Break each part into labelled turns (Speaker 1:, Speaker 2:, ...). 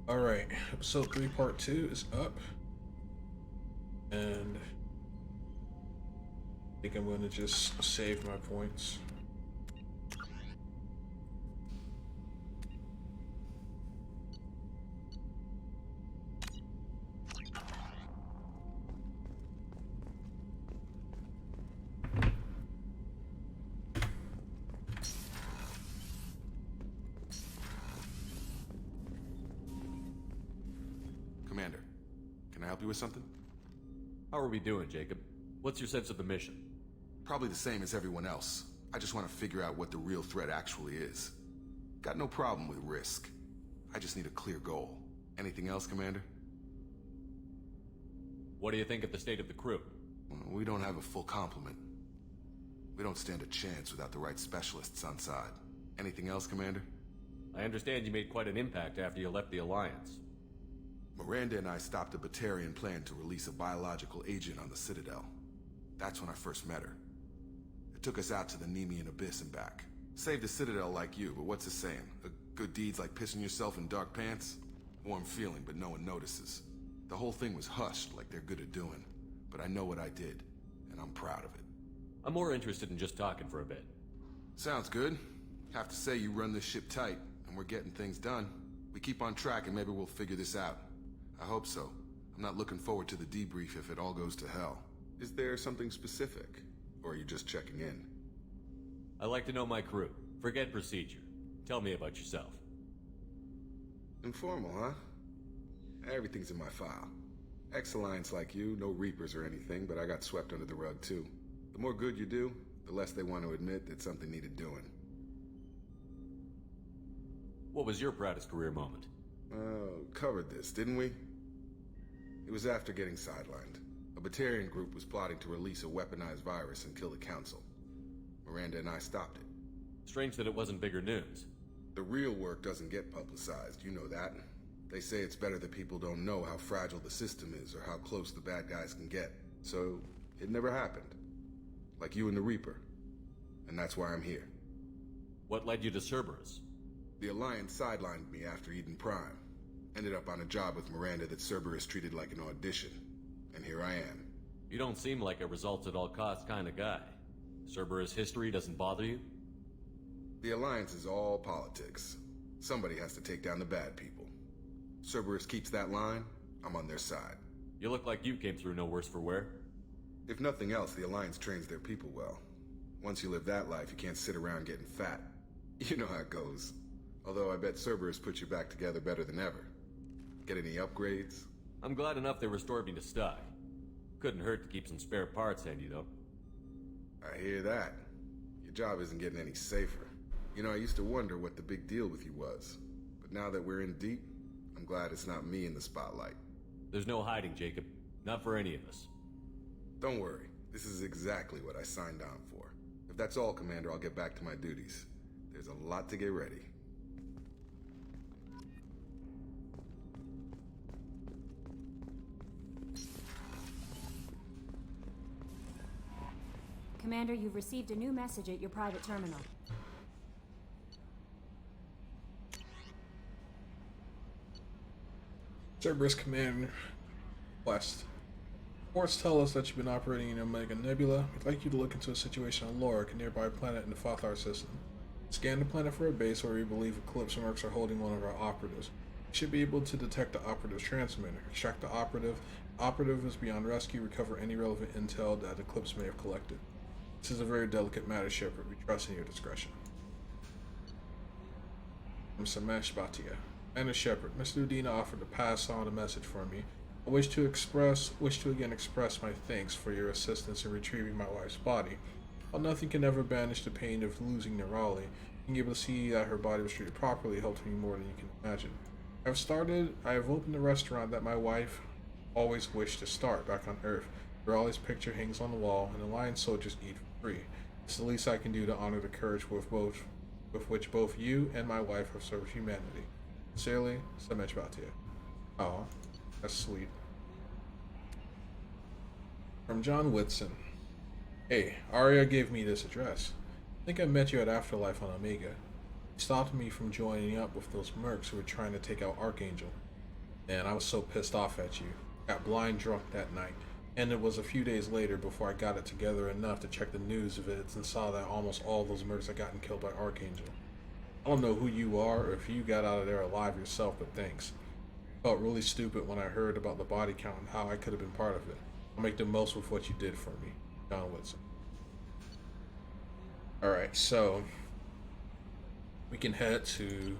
Speaker 1: Alright, episode 3 part 2 is up. And I think I'm going to just save my points.
Speaker 2: Commander, can I help you with something?
Speaker 3: How are we doing, Jacob? What's your sense of the mission?
Speaker 2: Probably the same as everyone else. I just want to figure out what the real threat actually is. Got no problem with risk. I just need a clear goal. Anything else, Commander?
Speaker 3: What do you think of the state of the crew?
Speaker 2: We don't have a full complement. We don't stand a chance without the right specialists on side. Anything else, Commander?
Speaker 3: I understand you made quite an impact after you left the Alliance.
Speaker 2: Miranda and I stopped a Batarian plan to release a biological agent on the Citadel. That's when I first met her. It took us out to the Nemean Abyss and back. Saved the Citadel like you, but what's the saying? A good deed's like pissing yourself in dark pants? Warm feeling, but no one notices. The whole thing was hushed like they're good at doing. But I know what I did, and I'm proud of it.
Speaker 3: I'm more interested in just talking for a bit.
Speaker 2: Sounds good. Have to say you run this ship tight, and we're getting things done. We keep on track and maybe we'll figure this out. I hope so. I'm not looking forward to the debrief if it all goes to hell. Is there something specific? Or are you just checking in?
Speaker 3: I like to know my crew. Forget procedure. Tell me about yourself.
Speaker 2: Informal, huh? Everything's in my file. Ex-Alliance like you, no Reapers or anything, but I got swept under the rug too. The more good you do, the less they want to admit that something needed doing.
Speaker 3: What was your proudest career moment?
Speaker 2: Covered this, didn't we? It was after getting sidelined. A Batarian group was plotting to release a weaponized virus and kill the Council. Miranda and I stopped it.
Speaker 3: Strange that it wasn't bigger news.
Speaker 2: The real work doesn't get publicized, you know that. They say it's better that people don't know how fragile the system is or how close the bad guys can get. So, it never happened. Like you and the Reaper. And that's why I'm here.
Speaker 3: What led you to Cerberus?
Speaker 2: The Alliance sidelined me after Eden Prime. Ended up on a job with Miranda that Cerberus treated like an audition. And here I am.
Speaker 3: You don't seem like a results-at-all-costs kind of guy. Cerberus history doesn't bother you?
Speaker 2: The Alliance is all politics. Somebody has to take down the bad people. Cerberus keeps that line, I'm on their side.
Speaker 3: You look like you came through no worse for wear.
Speaker 2: If nothing else, the Alliance trains their people well. Once you live that life, you can't sit around getting fat. You know how it goes. Although I bet Cerberus put you back together better than ever. Get any upgrades?
Speaker 3: I'm glad enough they restored me to stock. Couldn't hurt to keep some spare parts handy, though.
Speaker 2: I hear that. Your job isn't getting any safer. You know, I used to wonder what the big deal with you was. But now that we're in deep, I'm glad it's not me in the spotlight.
Speaker 3: There's no hiding, Jacob. Not for any of us.
Speaker 2: Don't worry. This is exactly what I signed on for. If that's all, Commander, I'll get back to my duties. There's a lot to get ready.
Speaker 4: Commander, you've received a new message at your private terminal.
Speaker 1: Cerberus Command West. Reports tell us that you've been operating in Omega Nebula. We'd like you to look into a situation on Lorik, a nearby planet in the Fatlar system. Scan the planet for a base where we believe Eclipse mercs are holding one of our operatives. You should be able to detect the operative's transmitter. Extract the operative. The operative is beyond rescue. Recover any relevant intel that Eclipse may have collected. This is a very delicate matter, Shepard. We trust in your discretion. From Samesh Bhatia. Anna Shepard, Mr. Udina offered to pass on a message for me. I wish to again express my thanks for your assistance in retrieving my wife's body. While nothing can ever banish the pain of losing Nerali, being able to see that her body was treated properly helped me more than you can imagine. I have opened a restaurant that my wife always wished to start back on Earth. Nerali's picture hangs on the wall, and Alliance soldiers eat for free. It's the least I can do to honor the courage with which both you and my wife have served humanity. Sincerely, Samesh Bhatia. Oh, that's sweet. From John Whitson. Hey, Arya gave me this address. I think I met you at Afterlife on Omega. You stopped me from joining up with those mercs who were trying to take out Archangel. And I was so pissed off at you. Got blind drunk that night. And it was a few days later before I got it together enough to check the news vids and saw that almost all those mercs had gotten killed by Archangel. I don't know who you are or if you got out of there alive yourself, but thanks. Felt really stupid when I heard about the body count and how I could have been part of it. I'll make the most with what you did for me. John Whitson. Alright, so we can head to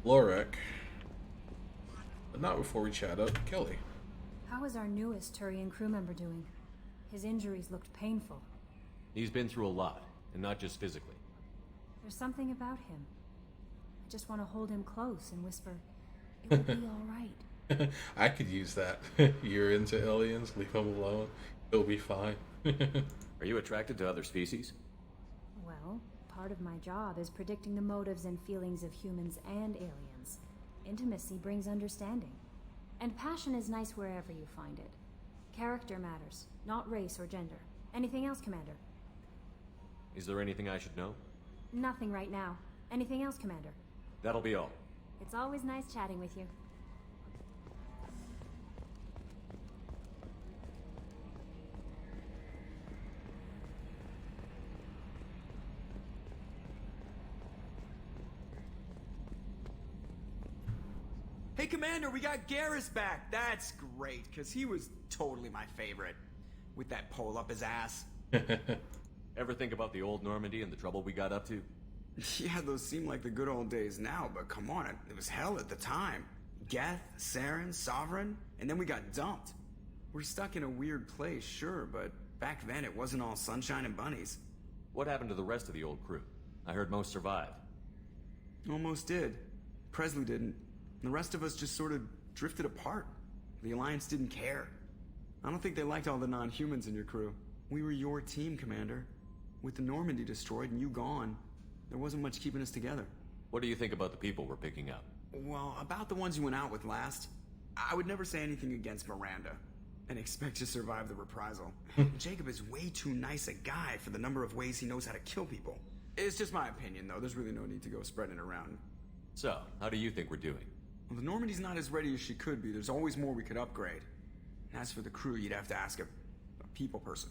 Speaker 1: Lorek, but not before we chat up Kelly.
Speaker 4: How is our newest Turian crew member doing? His injuries looked painful.
Speaker 3: He's been through a lot, and not just physically.
Speaker 4: There's something about him. I just want to hold him close and whisper, it will be all right.
Speaker 1: I could use that. You're into aliens, leave him alone. He'll be fine.
Speaker 3: Are you attracted to other species?
Speaker 4: Well, part of my job is predicting the motives and feelings of humans and aliens. Intimacy brings understanding. And passion is nice wherever you find it. Character matters, not race or gender. Anything else, Commander?
Speaker 3: Is there anything I should know?
Speaker 4: Nothing right now. Anything else, Commander?
Speaker 3: That'll be all.
Speaker 4: It's always nice chatting with you.
Speaker 5: Hey, Commander, we got Garrus back. That's great, because he was totally my favorite. With that pole up his ass.
Speaker 3: Ever think about the old Normandy and the trouble we got up to?
Speaker 5: Yeah, those seem like the good old days now, but come on, it was hell at the time. Geth, Saren, Sovereign, and then we got dumped. We're stuck in a weird place, sure, but back then it wasn't all sunshine and bunnies.
Speaker 3: What happened to the rest of the old crew? I heard most survived.
Speaker 5: Almost did. Presley didn't. The rest of us just sort of drifted apart. The Alliance didn't care. I don't think they liked all the non-humans in your crew. We were your team, Commander. With the Normandy destroyed and you gone, there wasn't much keeping us together.
Speaker 3: What do you think about the people we're picking up?
Speaker 5: Well, about the ones you went out with last, I would never say anything against Miranda and expect to survive the reprisal. Jacob is way too nice a guy for the number of ways he knows how to kill people. It's just my opinion, though. There's really no need to go spreading it around.
Speaker 3: So, how do you think we're doing?
Speaker 5: Well, the Normandy's not as ready as she could be. There's always more we could upgrade. And as for the crew, you'd have to ask a people person.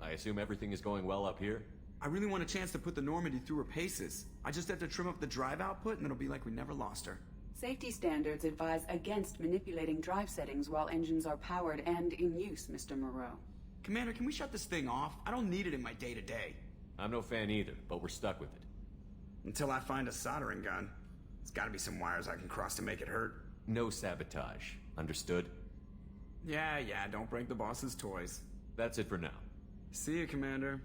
Speaker 3: I assume everything is going well up here?
Speaker 5: I really want a chance to put the Normandy through her paces. I just have to trim up the drive output and it'll be like we never lost her.
Speaker 6: Safety standards advise against manipulating drive settings while engines are powered and in use, Mr. Moreau.
Speaker 5: Commander, can we shut this thing off? I don't need it in my day-to-day.
Speaker 3: I'm no fan either, but we're stuck with it.
Speaker 5: Until I find a soldering gun. There's gotta be some wires I can cross to make it hurt.
Speaker 3: No sabotage. Understood?
Speaker 5: Yeah, don't break the boss's toys.
Speaker 3: That's it for now.
Speaker 5: See you, Commander.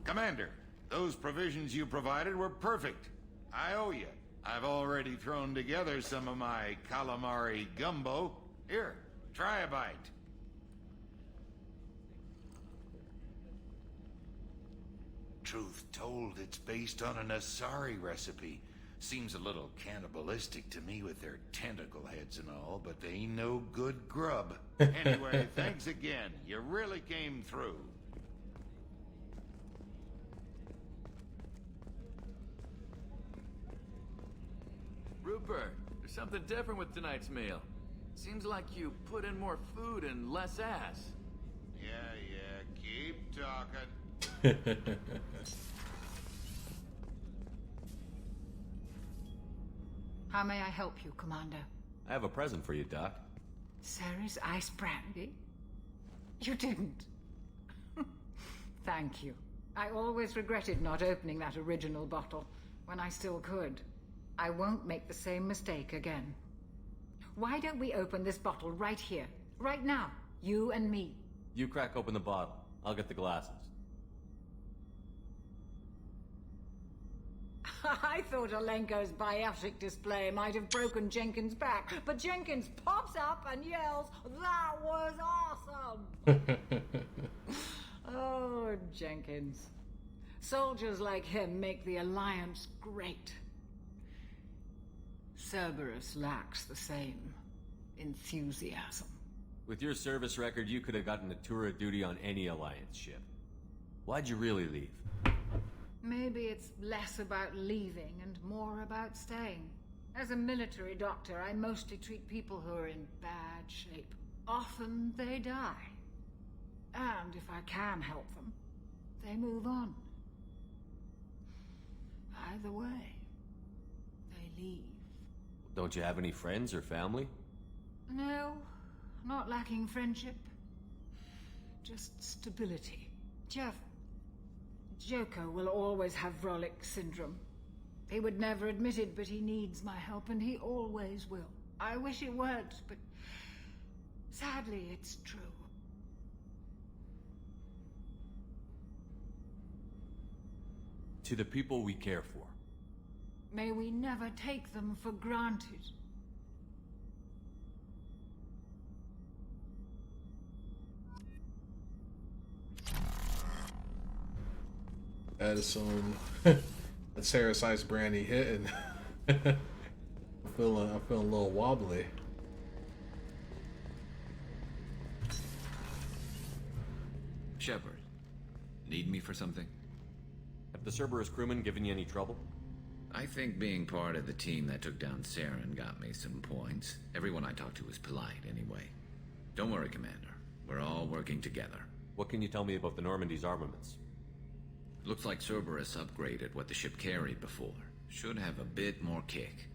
Speaker 7: Commander, those provisions you provided were perfect. I owe you. I've already thrown together some of my calamari gumbo. Here, try a bite. Truth told, it's based on an Asari recipe. Seems a little cannibalistic to me with their tentacle heads and all, but they ain't no good grub. Anyway, thanks again. You really came through.
Speaker 8: Rupert, there's something different with tonight's meal. Seems like you put in more food and less ass.
Speaker 7: Yeah, keep talking.
Speaker 9: How may I help you, Commander?
Speaker 3: I have a present for you, Doc.
Speaker 9: Ceres ice brandy? You didn't. Thank you. I always regretted not opening that original bottle when I still could. I won't make the same mistake again. Why don't we open this bottle right here, right now, you and me?
Speaker 3: You crack open the bottle. I'll get the glasses.
Speaker 9: I thought Alenko's biotic display might have broken Jenkins' back, but Jenkins pops up and yells, "That was awesome!" Oh, Jenkins. Soldiers like him make the Alliance great. Cerberus lacks the same enthusiasm.
Speaker 3: With your service record, you could have gotten a tour of duty on any Alliance ship. Why'd you really leave?
Speaker 9: Maybe it's less about leaving and more about staying. As a military doctor, I mostly treat people who are in bad shape. Often they die. And if I can help them, they move on. Either way, they leave.
Speaker 3: Don't you have any friends or family?
Speaker 9: No, not lacking friendship. Just stability. Joko will always have Vrolic syndrome. He would never admit it, but he needs my help, and he always will. I wish it weren't, but sadly it's true.
Speaker 3: To the people we care for.
Speaker 9: May we never take them for granted.
Speaker 1: That is some that Ceres ice brandy hitting. I'm feeling a little wobbly.
Speaker 10: Shepard, need me for something?
Speaker 3: Have the Cerberus crewmen given you any trouble?
Speaker 10: I think being part of the team that took down Saren got me some points. Everyone I talked to was polite anyway. Don't worry, Commander. We're all working together.
Speaker 3: What can you tell me about the Normandy's armaments?
Speaker 10: Looks like Cerberus upgraded what the ship carried before. Should have a bit more kick.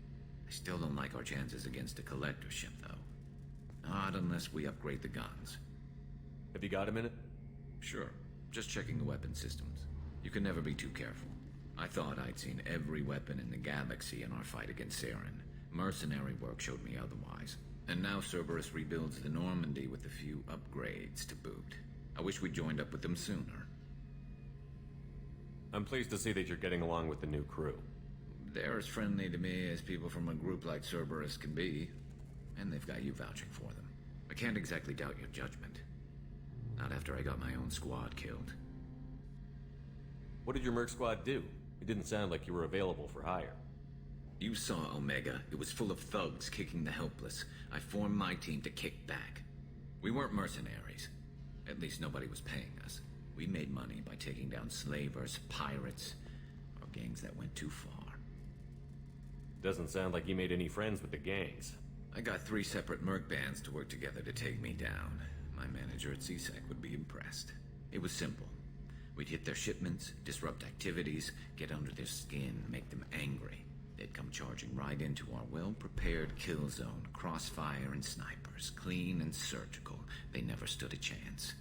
Speaker 10: I still don't like our chances against a collector ship, though. Not unless we upgrade the guns.
Speaker 3: Have you got a minute?
Speaker 10: Sure. Just checking the weapon systems. You can never be too careful. I thought I'd seen every weapon in the galaxy in our fight against Saren. Mercenary work showed me otherwise. And now Cerberus rebuilds the Normandy with a few upgrades to boot. I wish we'd joined up with them sooner.
Speaker 3: I'm pleased to see that you're getting along with the new crew.
Speaker 10: They're as friendly to me as people from a group like Cerberus can be. And they've got you vouching for them. I can't exactly doubt your judgment. Not after I got my own squad killed.
Speaker 3: What did your merc squad do? It didn't sound like you were available for hire.
Speaker 10: You saw Omega. It was full of thugs kicking the helpless. I formed my team to kick back. We weren't mercenaries. At least nobody was paying us. We made money by taking down slavers, pirates, or gangs that went too far.
Speaker 3: Doesn't sound like you made any friends with the gangs.
Speaker 10: I got 3 separate merc bands to work together to take me down. My manager at CSEC would be impressed. It was simple. We'd hit their shipments, disrupt activities, get under their skin, make them angry. They'd come charging right into our well-prepared kill zone, crossfire and snipers, clean and surgical. They never stood a chance.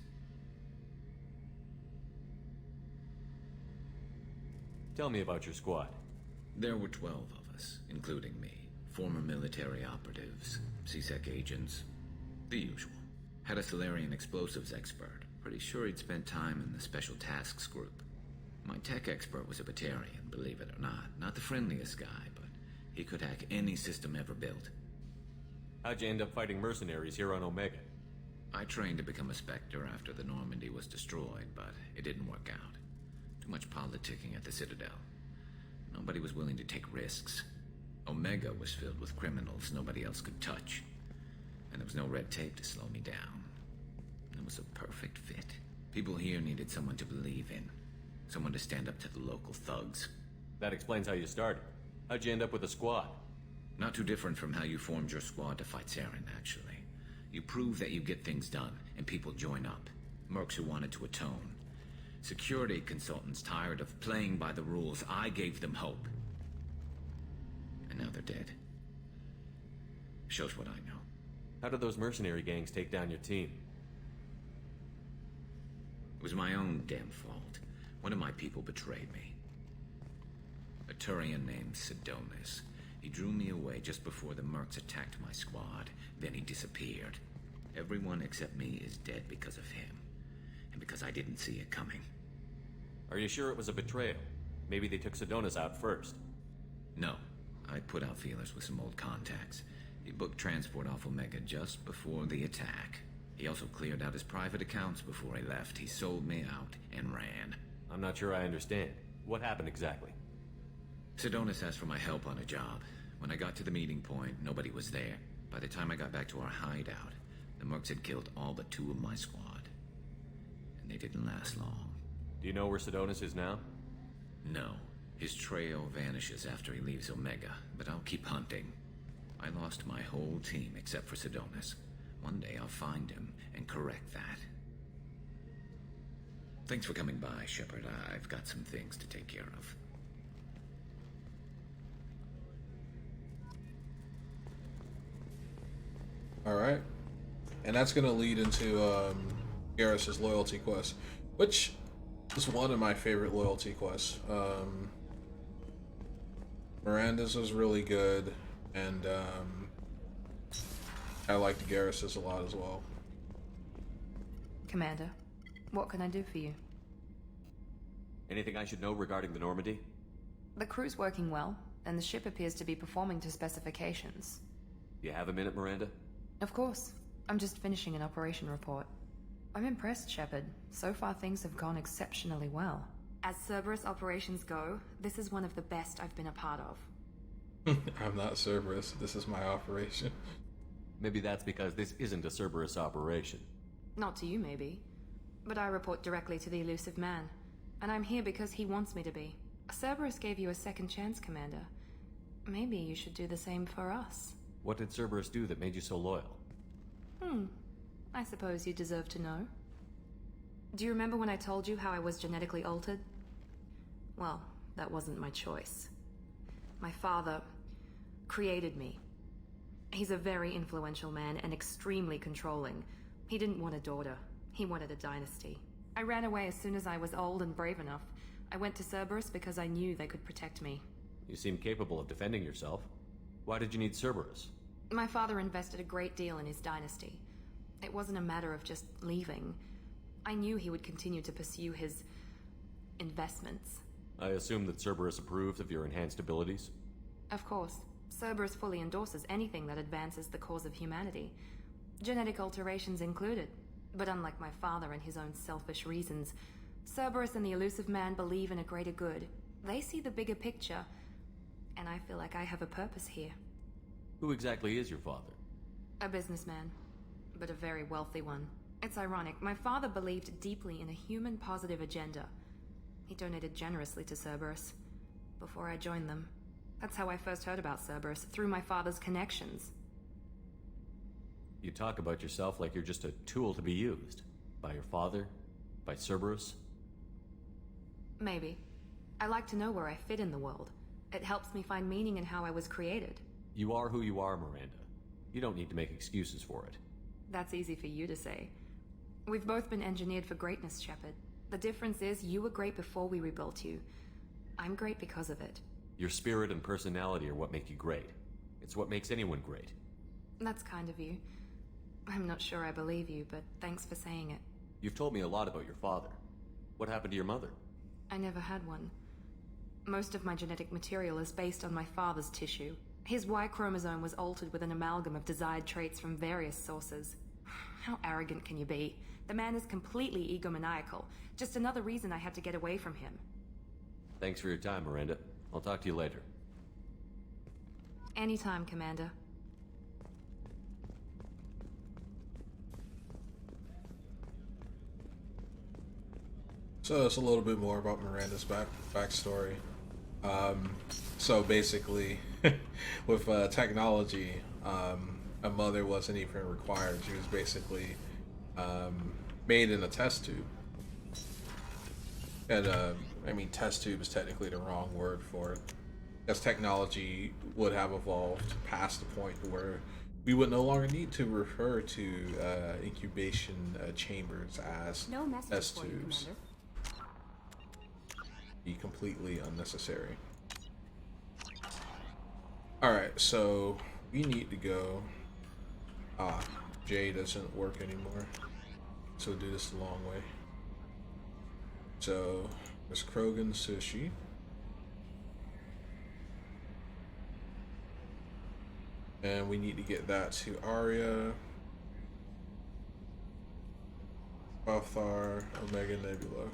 Speaker 3: Tell me about your squad.
Speaker 10: There were 12 of us, including me. Former military operatives, CSEC agents, the usual. Had a Salarian explosives expert. Pretty sure he'd spent time in the Special Tasks Group. My tech expert was a Batarian, believe it or not. Not the friendliest guy, but he could hack any system ever built.
Speaker 3: How'd you end up fighting mercenaries here on Omega?
Speaker 10: I trained to become a Spectre after the Normandy was destroyed, but it didn't work out. Too much politicking at the Citadel. Nobody was willing to take risks. Omega was filled with criminals nobody else could touch. And there was no red tape to slow me down. It was a perfect fit. People here needed someone to believe in. Someone to stand up to the local thugs.
Speaker 3: That explains how you started. How'd you end up with a squad?
Speaker 10: Not too different from how you formed your squad to fight Saren, actually. You prove that you get things done, and people join up. Mercs who wanted to atone. Security consultants tired of playing by the rules. I gave them hope. And now they're dead. Shows what I know.
Speaker 3: How did those mercenary gangs take down your team?
Speaker 10: It was my own damn fault. One of my people betrayed me. A Turian named Sidonis. He drew me away just before the mercs attacked my squad. Then he disappeared. Everyone except me is dead because of him. And because I didn't see it coming.
Speaker 3: Are you sure it was a betrayal? Maybe they took Sidonis out first.
Speaker 10: No. I put out feelers with some old contacts. He booked transport off Omega just before the attack. He also cleared out his private accounts before he left. He sold me out and ran.
Speaker 3: I'm not sure I understand. What happened exactly?
Speaker 10: Sidonis asked for my help on a job. When I got to the meeting point, nobody was there. By the time I got back to our hideout, the mercs had killed all but 2 of my squad. And they didn't last long.
Speaker 3: Do you know where Sidonis is now?
Speaker 10: No. His trail vanishes after he leaves Omega, but I'll keep hunting. I lost my whole team except for Sidonis. One day I'll find him and correct that. Thanks for coming by, Shepard. I've got some things to take care of.
Speaker 1: Alright. And that's going to lead into Garrus's loyalty quest, which is one of my favorite loyalty quests. Miranda's was really good, and I liked Garrus's a lot as well.
Speaker 11: Commander, what can I do for you?
Speaker 3: Anything I should know regarding the Normandy?
Speaker 11: The crew's working well, and the ship appears to be performing to specifications.
Speaker 3: You have a minute, Miranda?
Speaker 11: Of course. I'm just finishing an operation report. I'm impressed, Shepard. So far things have gone exceptionally well. As Cerberus operations go, this is one of the best I've been a part of.
Speaker 1: I'm not Cerberus. This is my operation.
Speaker 3: Maybe that's because this isn't a Cerberus operation.
Speaker 11: Not to you, maybe. But I report directly to the elusive man. And I'm here because he wants me to be. Cerberus gave you a second chance, Commander. Maybe you should do the same for us.
Speaker 3: What did Cerberus do that made you so loyal?
Speaker 11: I suppose you deserve to know. Do you remember when I told you how I was genetically altered? Well, that wasn't my choice. My father created me. He's a very influential man and extremely controlling. He didn't want a daughter. He wanted a dynasty. I ran away as soon as I was old and brave enough. I went to Cerberus because I knew they could protect me.
Speaker 3: You seem capable of defending yourself. Why did you need Cerberus?
Speaker 11: My father invested a great deal in his dynasty. It wasn't a matter of just leaving. I knew he would continue to pursue his investments.
Speaker 3: I assume that Cerberus approved of your enhanced abilities?
Speaker 11: Of course. Cerberus fully endorses anything that advances the cause of humanity. Genetic alterations included. But unlike my father and his own selfish reasons, Cerberus and the elusive man believe in a greater good. They see the bigger picture, and I feel like I have a purpose here.
Speaker 3: Who exactly is your father?
Speaker 11: A businessman, but a very wealthy one. It's ironic, my father believed deeply in a human-positive agenda. He donated generously to Cerberus before I joined them. That's how I first heard about Cerberus, through my father's connections.
Speaker 3: You talk about yourself like you're just a tool to be used. By your father? By Cerberus?
Speaker 11: Maybe. I like to know where I fit in the world. It helps me find meaning in how I was created.
Speaker 3: You are who you are, Miranda. You don't need to make excuses for it.
Speaker 11: That's easy for you to say. We've both been engineered for greatness, Shepard. The difference is you were great before we rebuilt you. I'm great because of it.
Speaker 3: Your spirit and personality are what make you great. It's what makes anyone great.
Speaker 11: That's kind of you. I'm not sure I believe you, but thanks for saying it.
Speaker 3: You've told me a lot about your father. What happened to your mother?
Speaker 11: I never had one. Most of my genetic material is based on my father's tissue. His Y chromosome was altered with an amalgam of desired traits from various sources. How arrogant can you be? The man is completely egomaniacal. Just another reason I had to get away from him.
Speaker 3: Thanks for your time, Miranda. I'll talk to you later.
Speaker 11: Anytime, Commander.
Speaker 1: So it's a little bit more about Miranda's backstory. So basically, with technology, a mother wasn't even required. She was basically made in a test tube. And I mean, test tube is technically the wrong word for it, because technology would have evolved past the point where we would no longer need to refer to incubation chambers as
Speaker 4: No messages
Speaker 1: test
Speaker 4: for you,
Speaker 1: tubes.
Speaker 4: Commander.
Speaker 1: Be completely unnecessary. Alright, so we need to go. J doesn't work anymore. So we'll do this the long way. So Miss Krogan Sushi. And we need to get that to Arya, Bothar, Omega Nebula.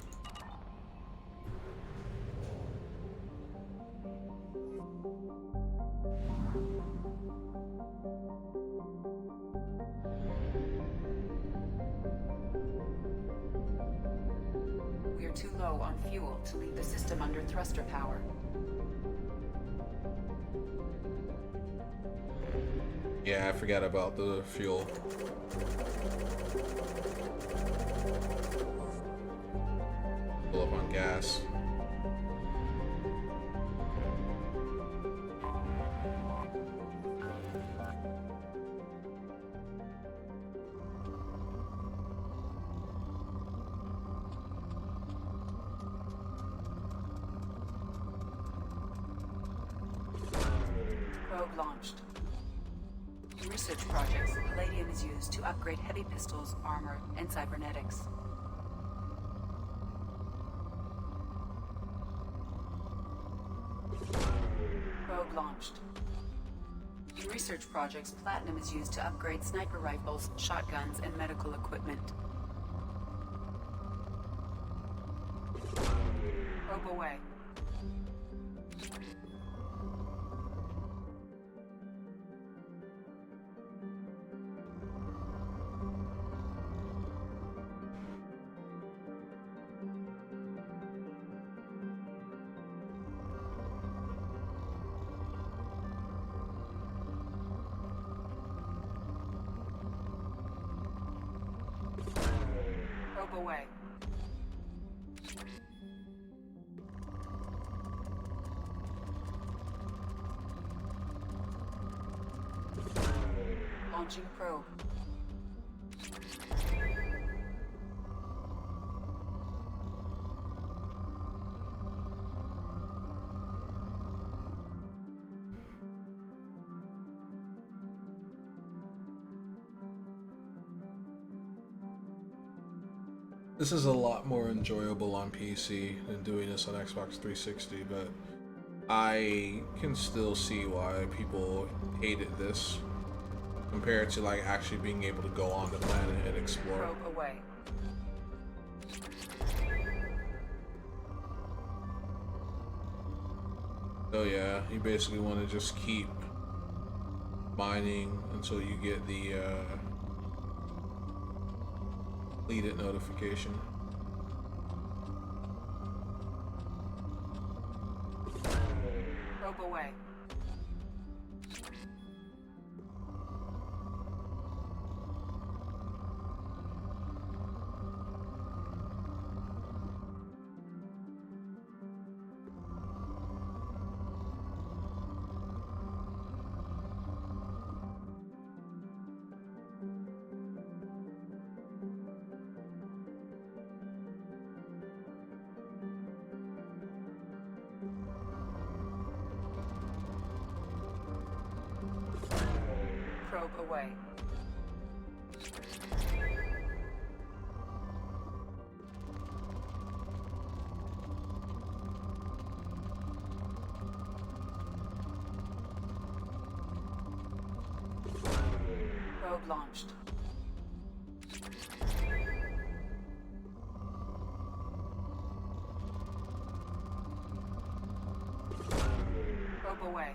Speaker 6: We're too low on fuel to leave the system under thruster power.
Speaker 1: Yeah, I forgot about the fuel. Fill up on gas.
Speaker 6: Probe launched. In research projects, palladium is used to upgrade heavy pistols, armor, and cybernetics. Probe launched. In research projects, platinum is used to upgrade sniper rifles, shotguns, and medical equipment. Probe away. Probe away. Launching probe.
Speaker 1: This is a lot more enjoyable on PC than doing this on Xbox 360, but I can still see why people hated this compared to like actually being able to go on the planet and explore.
Speaker 6: Probe away.
Speaker 1: So yeah, you basically want to just keep mining until you get the completed notification.
Speaker 6: Probe away. Probe away. Probe launched. Probe away.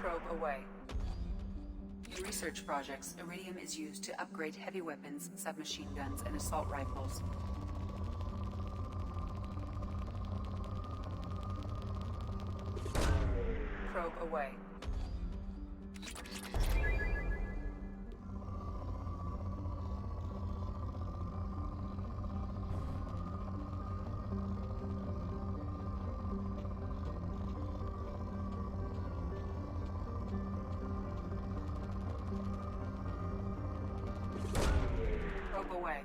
Speaker 6: Probe away. In research projects, iridium is used to upgrade heavy weapons, submachine guns, and assault rifles. Probe away. Probe away.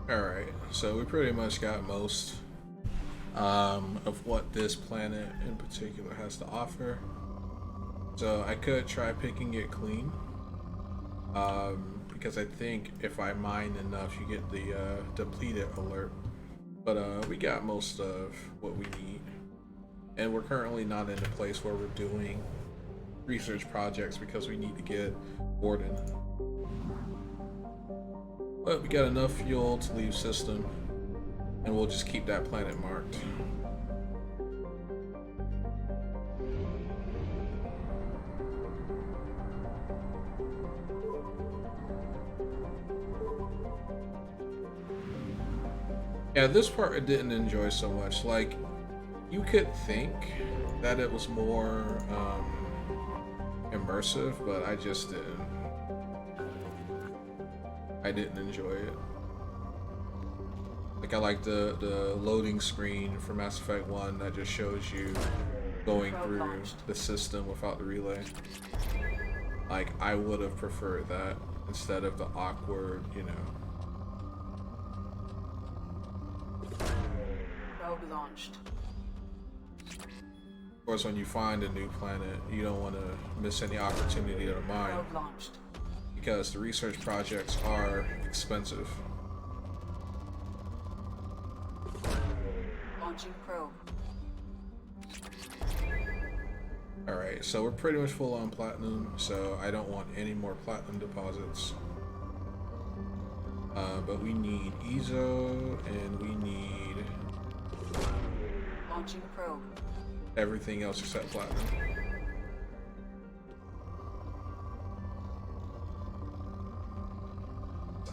Speaker 1: Alright, so we pretty much got most of what this planet in particular has to offer. So I could try picking it clean, because I think if I mine enough you get the depleted alert. But we got most of what we need. And we're currently not in a place where we're doing research projects because we need to get Warden. But we got enough fuel to leave system, and we'll just keep that planet marked. Yeah, this part I didn't enjoy so much. Like, you could think that it was more immersive, but I just didn't. I didn't enjoy it. Like, I like the loading screen for Mass Effect 1 that just shows you going through the system without the relay. Like, I would have preferred that instead of the awkward, you know.
Speaker 6: Probe launched.
Speaker 1: Of course, when you find a new planet, you don't want to miss any opportunity to mine.
Speaker 6: Probe launched.
Speaker 1: Because the research projects are expensive.
Speaker 6: Launching probe.
Speaker 1: Alright, so we're pretty much full on platinum, so I don't want any more platinum deposits. But we need EZO, and we need
Speaker 6: Launching probe.
Speaker 1: everything else except platinum.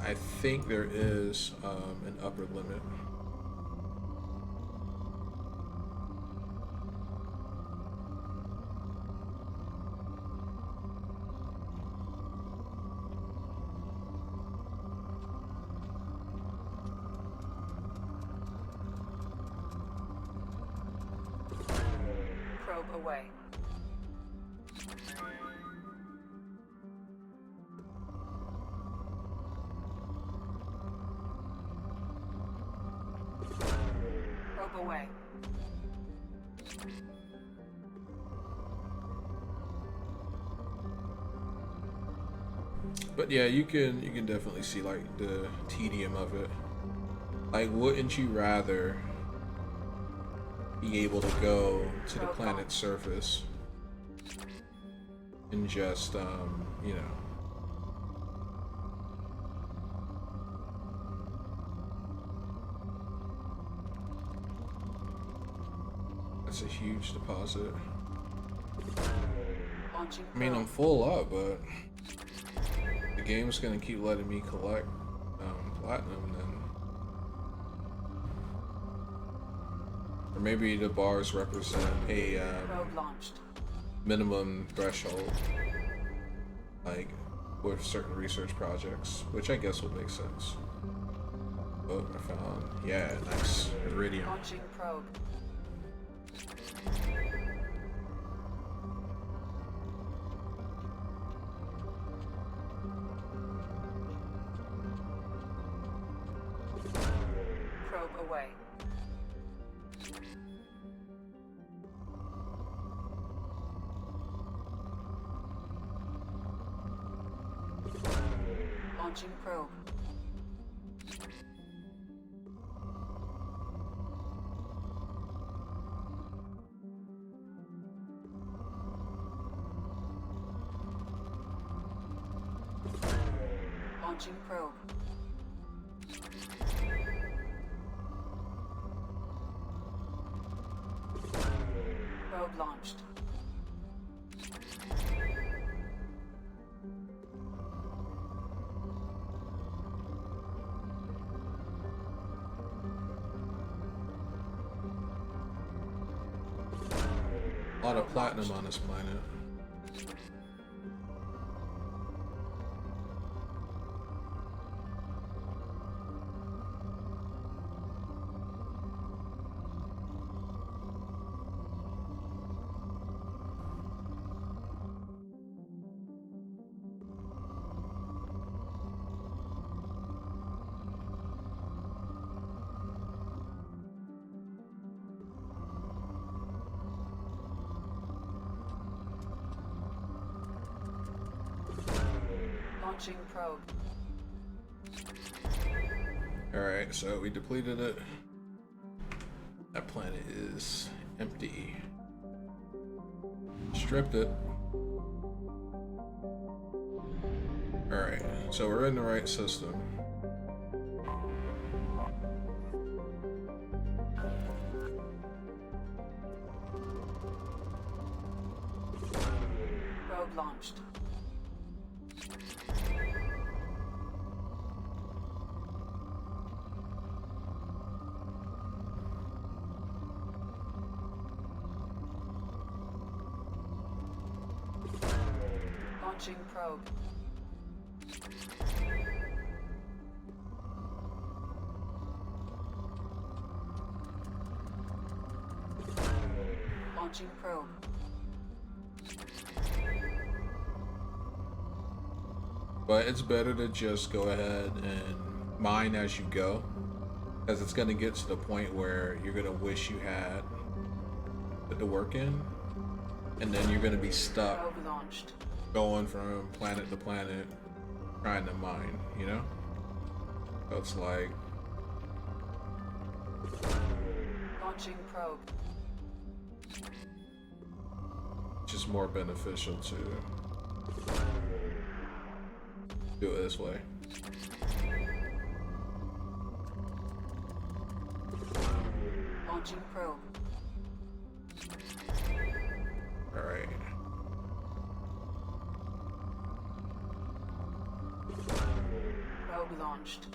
Speaker 1: I think there is an upper limit.
Speaker 6: Probe away. Probe away.
Speaker 1: But yeah, you can definitely see like the tedium of it. Like, wouldn't you rather be able to go to the planet's surface and just you know, that's a huge deposit.
Speaker 6: Launching
Speaker 1: I mean, I'm full up, but the game's gonna keep letting me collect platinum then. Or maybe the bars represent a
Speaker 6: probe launched.
Speaker 1: minimum threshold, like with certain research projects, which I guess would make sense. Oh, I found, yeah, nice iridium.
Speaker 6: Launching probe. Probe away. Launching probe. Launching probe. Probe launched.
Speaker 1: A lot of platinum on this planet.
Speaker 6: Launching probe.
Speaker 1: Alright, so we depleted it. That planet is empty. Stripped it. Alright, so we're in the right system.
Speaker 6: Probe launched. Launching probe. Launching probe.
Speaker 1: But it's better to just go ahead and mine as you go, because it's going to get to the point where you're going to wish you had put the work in, and then you're going to be stuck
Speaker 6: Probe launched.
Speaker 1: going from planet to planet trying to mine, you know? So it's like,
Speaker 6: Launching probe.
Speaker 1: just more beneficial to do it this way.
Speaker 6: Launching probe.
Speaker 1: Alright.
Speaker 6: Probe launched.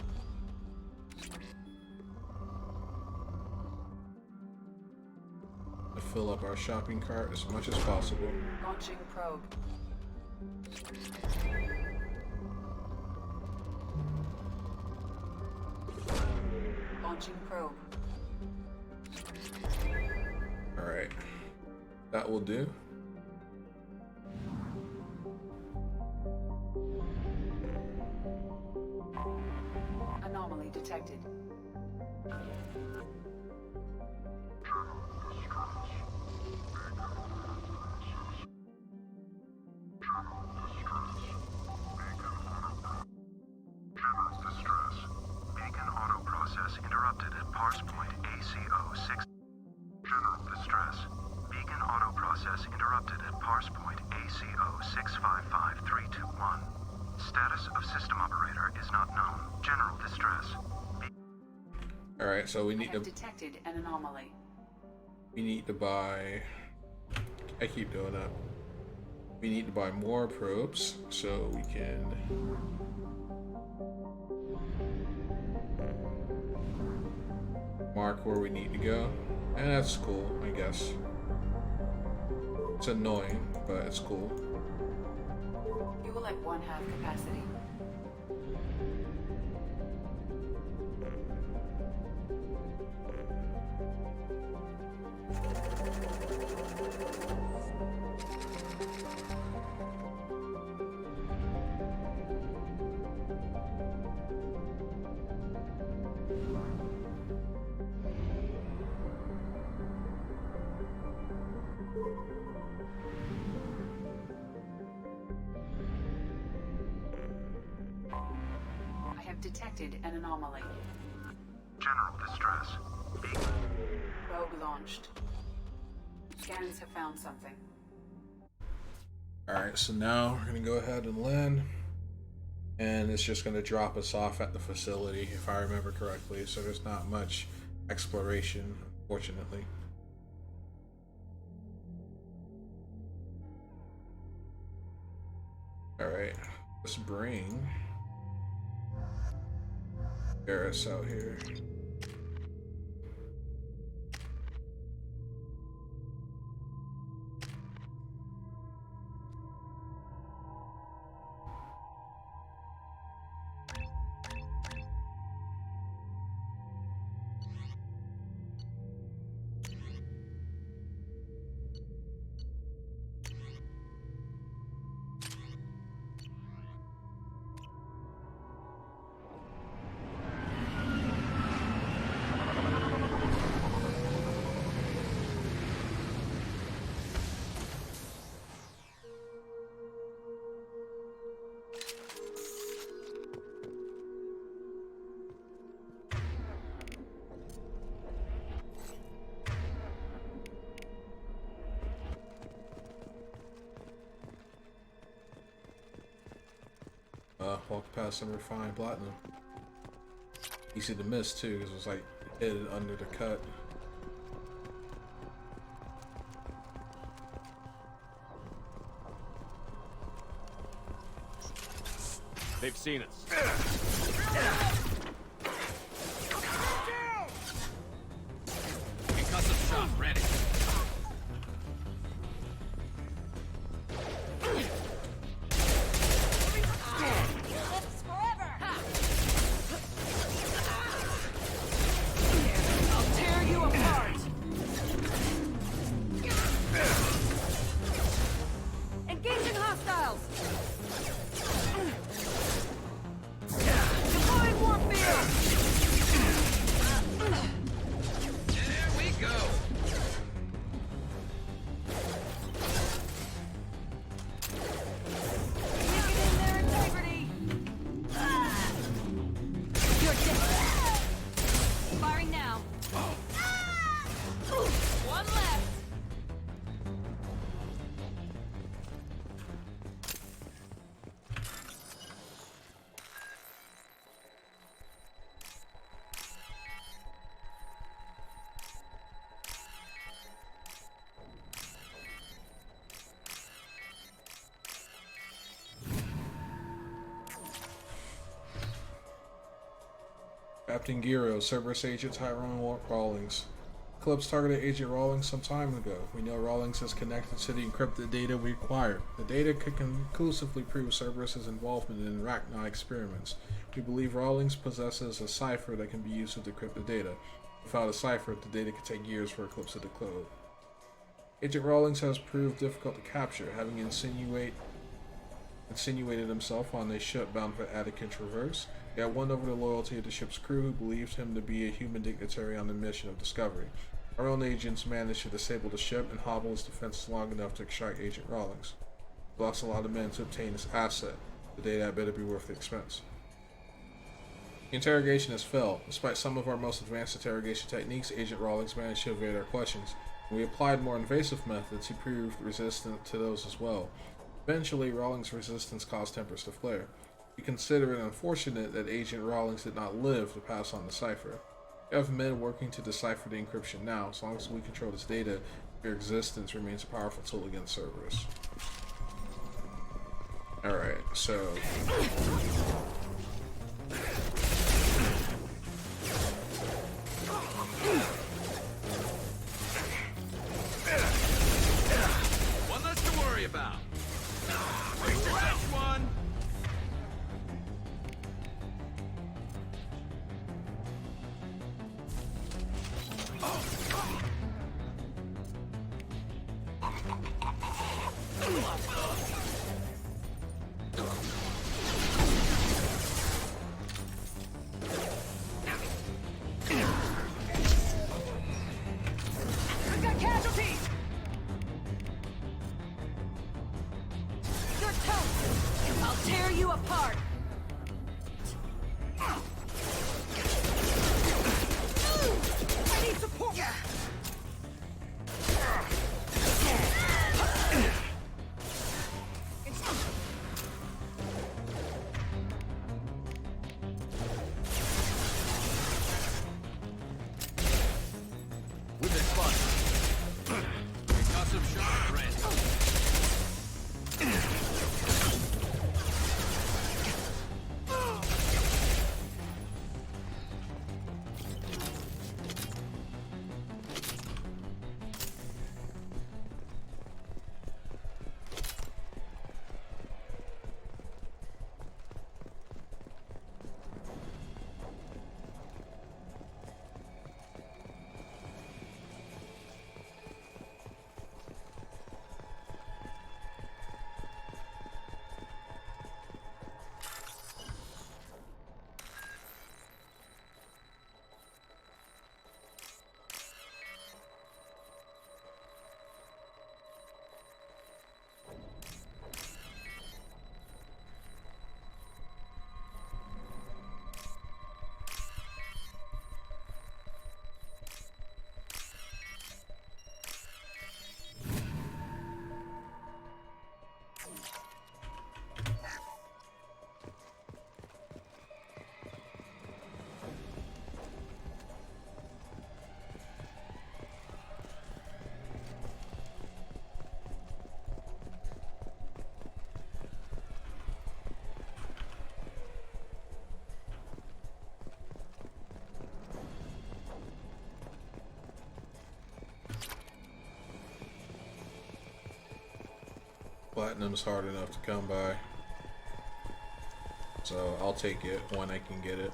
Speaker 1: To fill up our shopping cart as much as possible.
Speaker 6: Launching probe. Launching probe.
Speaker 1: Alright. That will do.
Speaker 6: Anomaly detected.
Speaker 12: Beacon auto process interrupted at parse point ACO 6. General distress. Beacon auto process interrupted at parse point ACO 655321. Status of system operator is not known. General distress.
Speaker 1: Alright, so we
Speaker 6: I
Speaker 1: need
Speaker 6: have
Speaker 1: to
Speaker 6: detected an anomaly.
Speaker 1: buy, I keep doing that. We need to buy more probes so we can mark where we need to go. And that's cool, I guess. It's annoying, but it's cool.
Speaker 6: Fuel at 1/2 capacity. I have detected an anomaly.
Speaker 12: General distress. Beacon.
Speaker 6: Probe launched. Scans have found something.
Speaker 1: Alright, so now we're gonna go ahead and land. And it's just gonna drop us off at the facility, if I remember correctly. So there's not much exploration, unfortunately. Alright, let's bring Cerberus out here. Walked past some refined platinum. Easy to miss too, because it was like hidden under the cut.
Speaker 13: They've seen us.
Speaker 10: Concussive shot ready.
Speaker 1: Captain Giro, Cerberus agent Tyrone Rawlings. Eclipse targeted Agent Rawlings some time ago. We know Rawlings is connected to the encrypted data we acquired. The data could conclusively prove Cerberus' involvement in Arachni experiments. We believe Rawlings possesses a cipher that can be used to decrypt the data. Without a cipher, the data could take years for Eclipse to decode. Agent Rawlings has proved difficult to capture, having insinuated himself on a ship bound for Attica Traverse. He had won over the loyalty of the ship's crew, who believed him to be a human dignitary on the mission of discovery. Our own agents managed to disable the ship and hobble its defenses long enough to extract Agent Rawlings. We lost a lot of men to obtain this asset. The data had better be worth the expense. The interrogation has failed. Despite some of our most advanced interrogation techniques, Agent Rawlings managed to evade our questions. When we applied more invasive methods, he proved resistant to those as well. Eventually, Rawlings' resistance caused tempers to flare. We consider it unfortunate that Agent Rawlings did not live to pass on the cipher. We have men working to decipher the encryption now. As long as we control this data, your existence remains a powerful tool against Cerberus. Alright, so...
Speaker 8: One less to worry about. Last one.
Speaker 14: We've got casualties! You're toast! I'll tear you apart! I need support! Yeah.
Speaker 1: Platinum's hard enough to come by. So I'll take it when I can get it.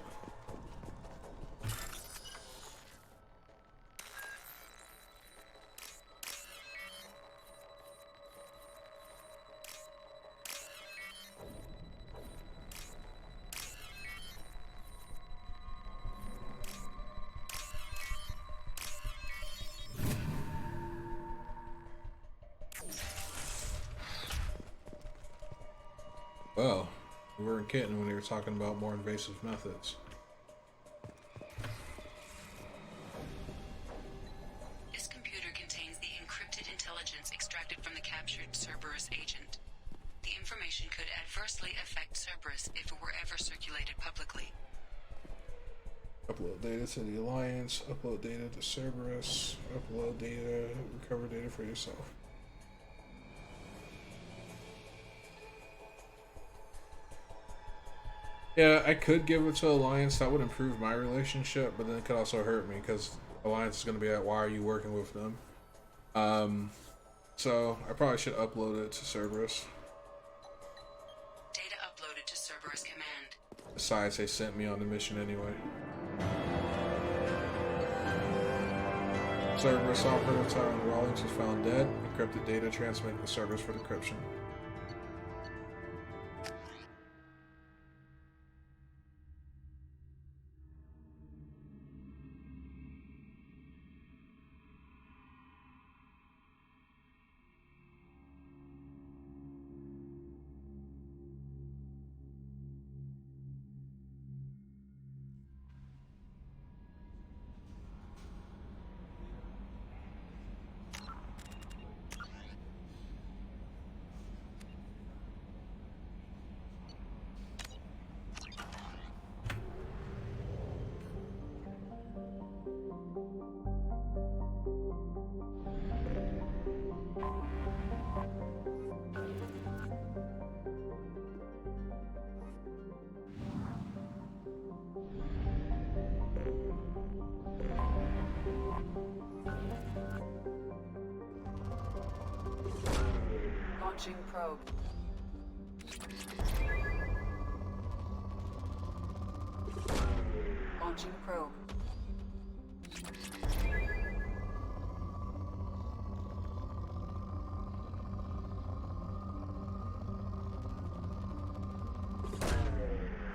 Speaker 1: Well, we weren't kidding when we were talking about more invasive methods.
Speaker 6: This computer contains the encrypted intelligence extracted from the captured Cerberus agent. The information could adversely affect Cerberus if it were ever circulated publicly.
Speaker 1: Upload data to the Alliance, upload data to Cerberus, upload data, recover data for yourself. Yeah, I could give it to Alliance. That would improve my relationship, but then it could also hurt me because Alliance is going to be like, why are you working with them? So I probably should upload it to Cerberus.
Speaker 6: Data uploaded to Cerberus command.
Speaker 1: Besides, they sent me on the mission anyway. Cerberus operative Tyrone Rawlings was found dead. Encrypted data transmitted to Cerberus for decryption.
Speaker 6: Launching probe. Launching probe.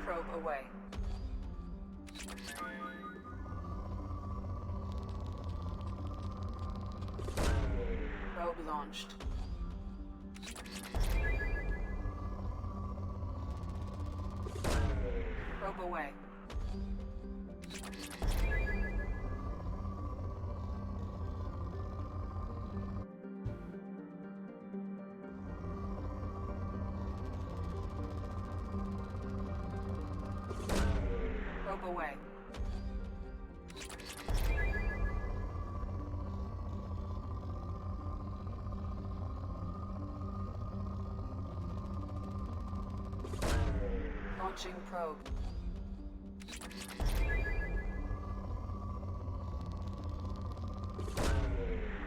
Speaker 6: Probe away. Probe launched. Probe away. Probe away. Launching probe.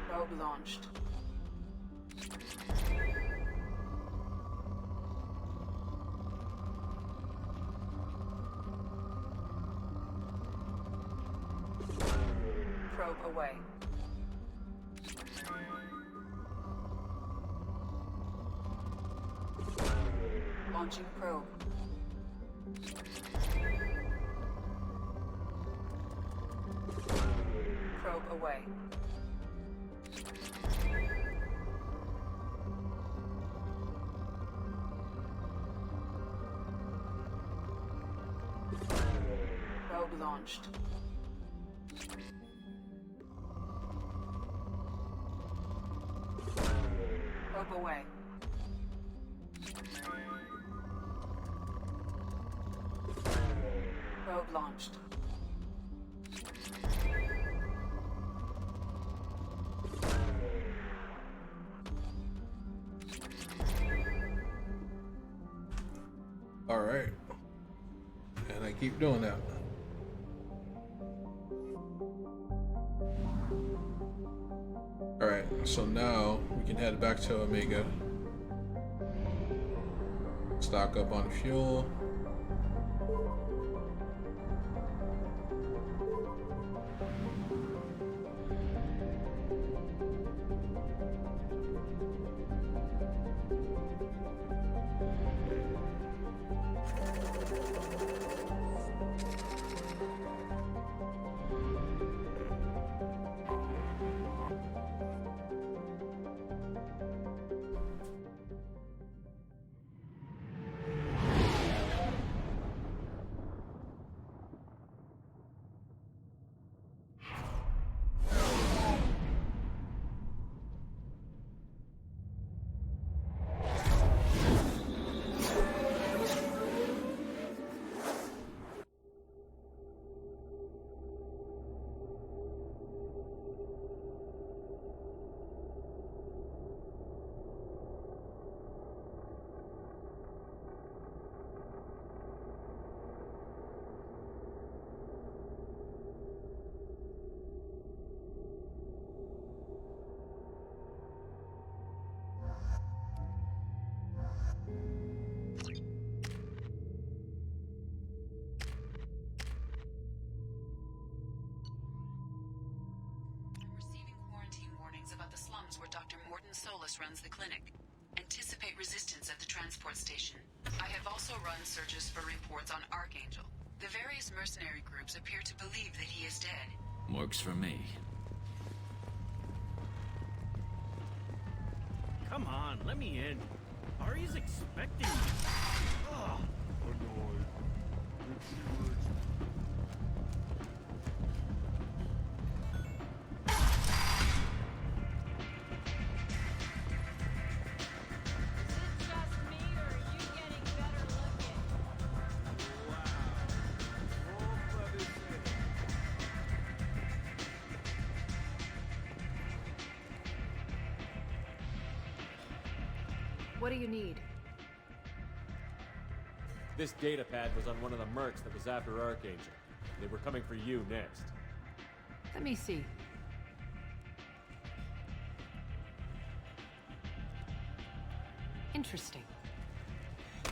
Speaker 6: Probe launched. Probe away. Launching probe. Probe away. Probe launched. Probe away. Probe launched.
Speaker 1: Alright. And I keep doing that. Alright, so now we can head back to Omega. Stock up on fuel.
Speaker 6: About the slums where Dr. Morton Solus runs the clinic. Anticipate resistance at the transport station. I have also run searches for reports on Archangel. The various mercenary groups appear to believe that he is dead.
Speaker 10: Works for me.
Speaker 13: Come on, let me in. Ari's expecting me. Ugh. Annoyed.
Speaker 14: What do you need?
Speaker 13: This data pad was on one of the mercs that was after Archangel. They were coming for you next.
Speaker 14: Let me see. Interesting.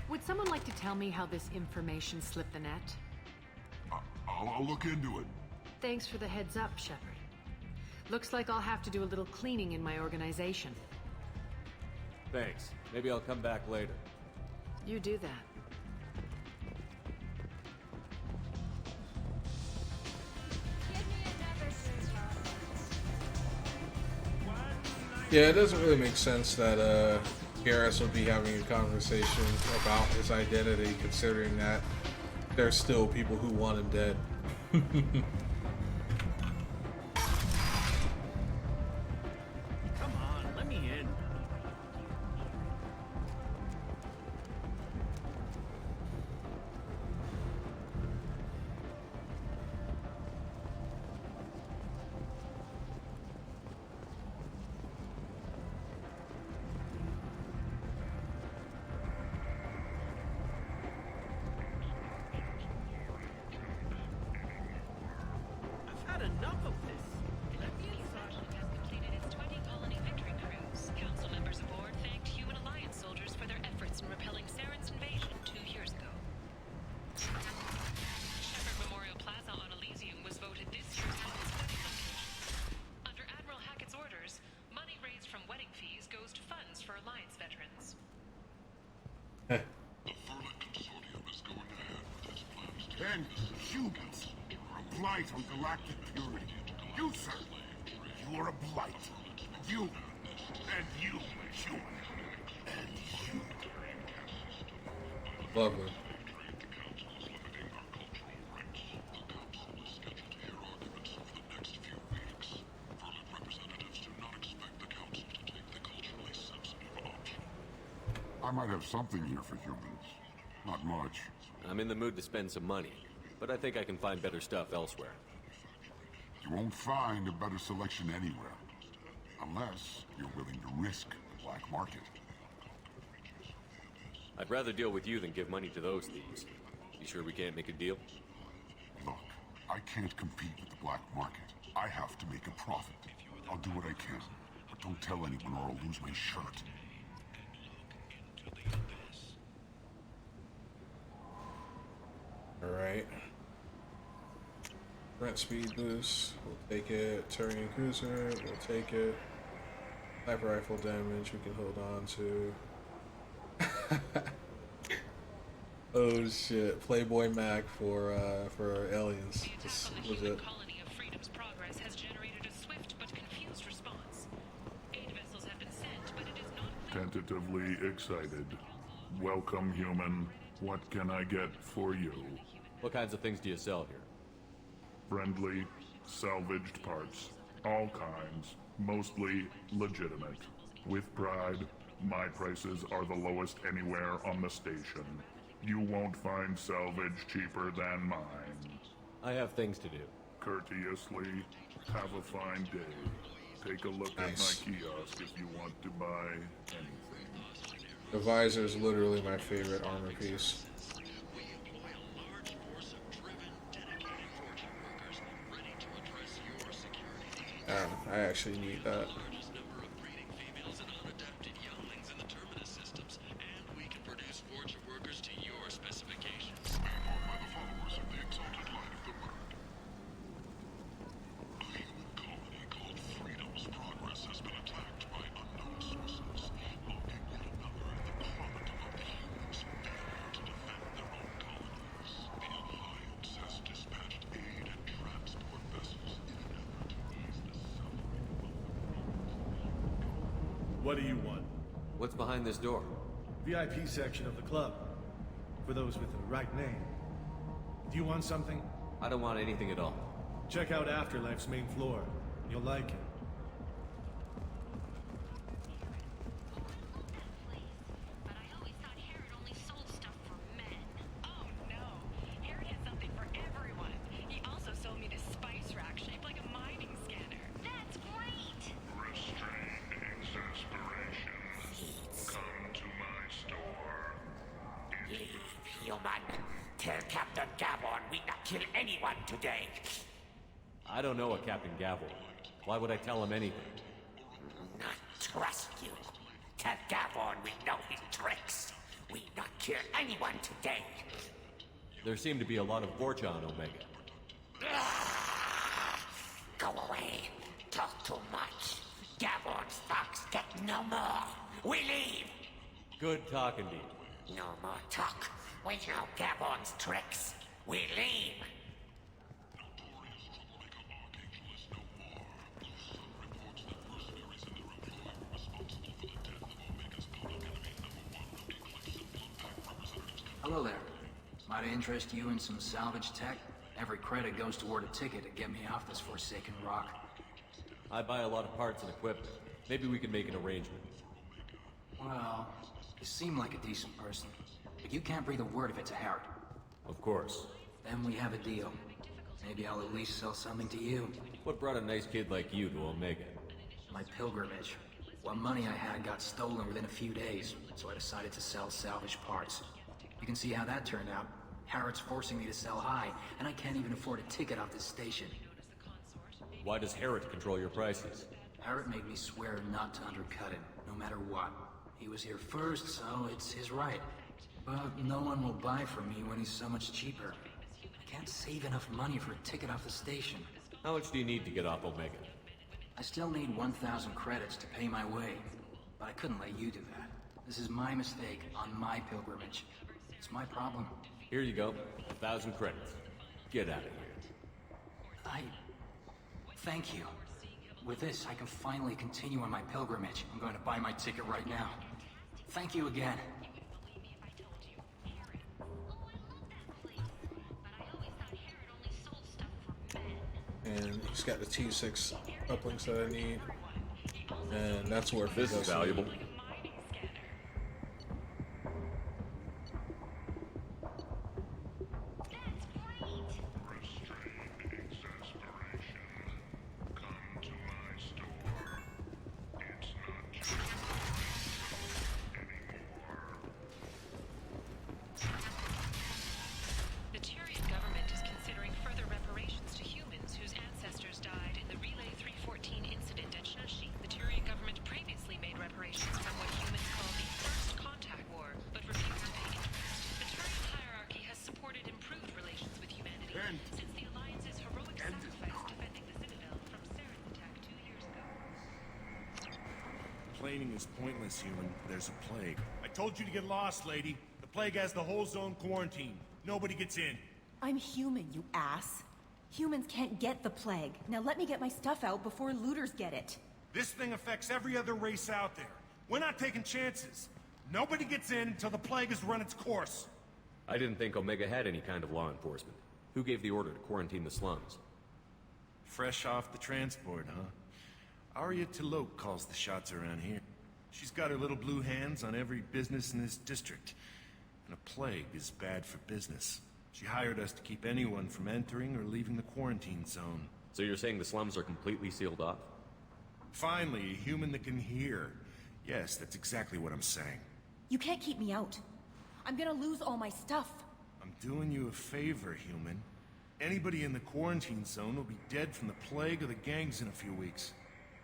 Speaker 14: Would someone like to tell me how this information slipped the net?
Speaker 15: I'll look into it.
Speaker 14: Thanks for the heads up, Shepard. Looks like I'll have to do a little cleaning in my organization.
Speaker 13: Thanks. Maybe I'll come back later.
Speaker 14: You do that.
Speaker 1: Yeah, it doesn't really make sense that Garrus would be having a conversation about his identity, considering that there's still people who want him dead.
Speaker 13: Come on, let me in. Enough of this.
Speaker 6: Has completed its 20 colony victory cruise. Council members aboard thanked Human Alliance soldiers for their efforts in repelling Saren's invasion 2 years ago. Shepard Memorial Plaza on Elysium was voted this year's study location. Under Admiral Hackett's orders, money raised from wedding fees goes to funds for Alliance veterans.
Speaker 15: The Furlan Consortium is going ahead with its plans to... And humans are a blight on galactic purity. You, sir, you are a blight. You, and you, human, and you.
Speaker 1: Lovely.
Speaker 15: I might have something here for humans. Not much.
Speaker 13: I'm in the mood to spend some money, but I think I can find better stuff elsewhere.
Speaker 15: You won't find a better selection anywhere. Unless you're willing to risk the black market.
Speaker 13: I'd rather deal with you than give money to those thieves. You sure we can't make a deal?
Speaker 15: Look, I can't compete with the black market. I have to make a profit. I'll do what I can, but don't tell anyone or I'll lose my shirt.
Speaker 1: Alright. Rent speed boost, we'll take it. Turian cruiser, we'll take it. Sniper rifle damage, we can hold on to. Oh shit! Playboy Mac for aliens. This was it.
Speaker 16: Colony of Freedom's progress has generated a swift but confused response. Aid vessels have been sent, but it is not
Speaker 15: Tentatively excited. Welcome, human. What can I get for you?
Speaker 3: What kinds of things do you sell here?
Speaker 15: Friendly, salvaged parts. All kinds. Mostly legitimate. With pride, my prices are the lowest anywhere on the station. You won't find salvage cheaper than mine.
Speaker 3: I have things to do.
Speaker 15: Courteously, have a fine day. Take a look at my kiosk if you want to buy anything.
Speaker 1: The visor is literally my favorite armor piece. I actually need that.
Speaker 17: What do you want?
Speaker 3: What's behind this door?
Speaker 17: VIP section of the club. For those with the right name. Do you want something?
Speaker 3: I don't want anything at all.
Speaker 17: Check out Afterlife's main floor. You'll like it.
Speaker 16: But I always thought Harrot only sold stuff for men. Oh no! Harrot has something for everyone. He also sold me this spice rack shaped like a mining scanner. That's great!
Speaker 15: Restrained exasperation. Come to my store.
Speaker 18: Human, tell Captain Gavon we not kill anyone today.
Speaker 3: I don't know a Captain Gavel. Why would I tell him anything?
Speaker 18: Not trust you. Tell Gavon we know his tricks. We not kill anyone today.
Speaker 3: There seem to be a lot of Vorcha on Omega.
Speaker 18: Go away. Talk too much. Gavon's fox get no more. We leave.
Speaker 3: Good talking to you.
Speaker 18: No more talk. We know Gavon's tricks. We leave.
Speaker 19: Hello there. Might I interest you in some salvage tech? Every credit goes toward a ticket to get me off this forsaken rock.
Speaker 3: I buy a lot of parts and equipment. Maybe we can make an arrangement.
Speaker 19: Well, you seem like a decent person, but you can't breathe a word if it's a Harrot.
Speaker 3: Of course.
Speaker 19: Then we have a deal. Maybe I'll at least sell something to you.
Speaker 3: What brought a nice kid like you to Omega?
Speaker 19: My pilgrimage. What money I had got stolen within a few days, so I decided to sell salvage parts. You can see how that turned out. Harrot's forcing me to sell high, and I can't even afford a ticket off this station.
Speaker 3: Why does Harrot control your prices?
Speaker 19: Harrot made me swear not to undercut it, no matter what. He was here first, so it's his right. But no one will buy from me when he's so much cheaper. I can't save enough money for a ticket off the station.
Speaker 3: How much do you need to get off Omega?
Speaker 19: I still need 1,000 credits to pay my way, but I couldn't let you do that. This is my mistake on my pilgrimage. It's my problem.
Speaker 3: Here you go. 1,000 credits. Get out of here.
Speaker 19: Thank you. With this, I can finally continue on my pilgrimage. I'm going to buy my ticket right now. Thank you again.
Speaker 1: And he's got the T6 uplinks that I need. And that's worth it.
Speaker 3: This is valuable.
Speaker 16: Reparations
Speaker 15: explaining is pointless, human. There's a plague. I told you to get lost, lady. The plague has the whole zone quarantined. Nobody gets in.
Speaker 20: I'm human, you ass. Humans can't get the plague. Now let me get my stuff out before looters get it.
Speaker 15: This thing affects every other race out there. We're not taking chances. Nobody gets in until the plague has run its course.
Speaker 21: I didn't think Omega had any kind of law enforcement. Who gave the order to quarantine the slums?
Speaker 15: Fresh off the transport, huh? Arya Tilok calls the shots around here. She's got her little blue hands on every business in this district. And a plague is bad for business. She hired us to keep anyone from entering or leaving the quarantine zone.
Speaker 21: So you're saying the slums are completely sealed off?
Speaker 15: Finally, a human that can hear. Yes, that's exactly what I'm saying.
Speaker 20: You can't keep me out. I'm gonna lose all my stuff.
Speaker 15: I'm doing you a favor, human. Anybody in the quarantine zone will be dead from the plague or the gangs in a few weeks.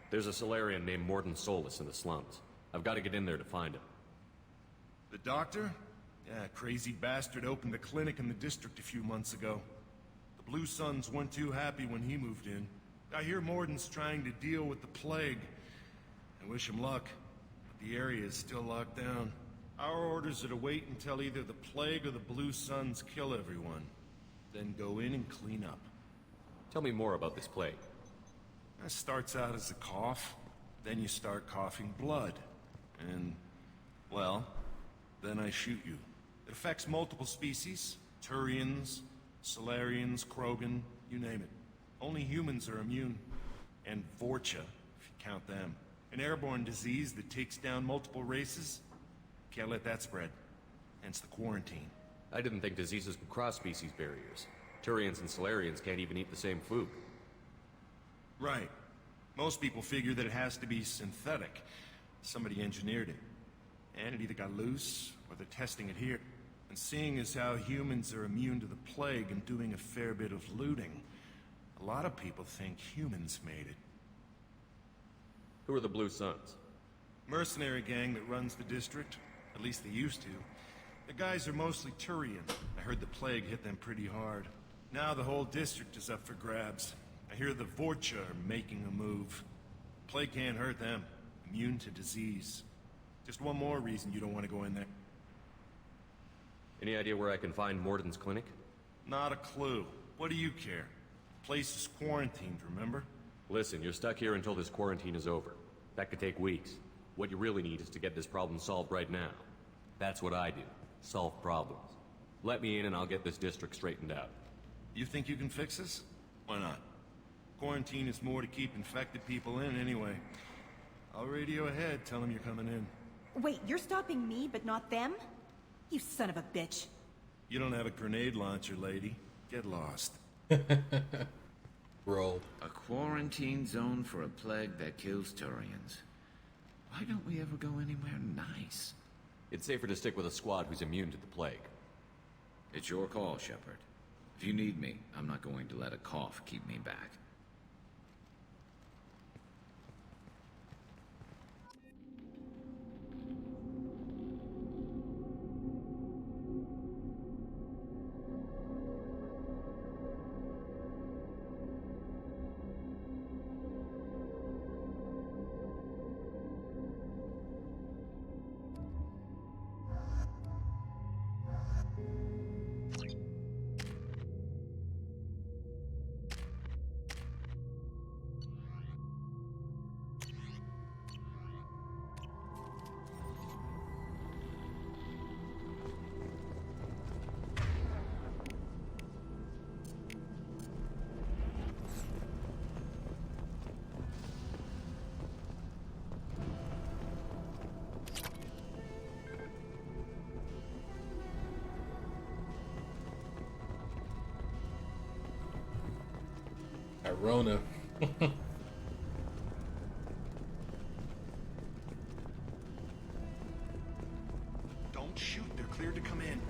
Speaker 21: There's a Salarian named Morden Solus in the slums. I've got to get in there to find him.
Speaker 15: The doctor? Yeah, crazy bastard opened a clinic in the district a few months ago. The Blue Suns weren't too happy when he moved in. I hear Morden's trying to deal with the plague. I wish him luck, but the area is still locked down. Our orders are to wait until either the plague or the Blue Suns kill everyone. Then go in and clean up.
Speaker 21: Tell me more about this plague.
Speaker 15: That starts out as a cough, then you start coughing blood. And, well, then I shoot you. It affects multiple species. Turians, Salarians, Krogan, you name it. Only humans are immune. And Vorcha, if you count them. An airborne disease that takes down multiple races. Can't let that spread. Hence the quarantine.
Speaker 21: I didn't think diseases could cross species barriers. Turians and Salarians can't even eat the same food.
Speaker 15: Right. Most people figure that it has to be synthetic. Somebody engineered it. And it either got loose, or they're testing it here. And seeing as how humans are immune to the plague and doing a fair bit of looting, a lot of people think humans made it.
Speaker 21: Who are the Blue Suns?
Speaker 15: Mercenary gang that runs the district. At least they used to. The guys are mostly Turian. I heard the plague hit them pretty hard. Now the whole district is up for grabs. I hear the Vorcha are making a move. Plague can't hurt them. Immune to disease. Just one more reason you don't want to go in there.
Speaker 21: Any idea where I can find Morden's clinic?
Speaker 15: Not a clue. What do you care? The place is quarantined, remember?
Speaker 21: Listen, you're stuck here until this quarantine is over. That could take weeks. What you really need is to get this problem solved right now. That's what I do. Solve problems. Let me in and I'll get this district straightened out.
Speaker 15: You think you can fix this? Why not? Quarantine is more to keep infected people in anyway. I'll radio ahead, tell them you're coming in.
Speaker 20: Wait, you're stopping me, but not them? You son of a bitch.
Speaker 15: You don't have a grenade launcher, lady. Get lost.
Speaker 21: Roll.
Speaker 10: A quarantine zone for a plague that kills Turians. Why don't we ever go anywhere nice?
Speaker 21: It's safer to stick with a squad who's immune to the plague.
Speaker 10: It's your call, Shepard. If you need me, I'm not going to let a cough keep me back.
Speaker 1: Rona.
Speaker 15: Don't shoot, they're cleared to come in.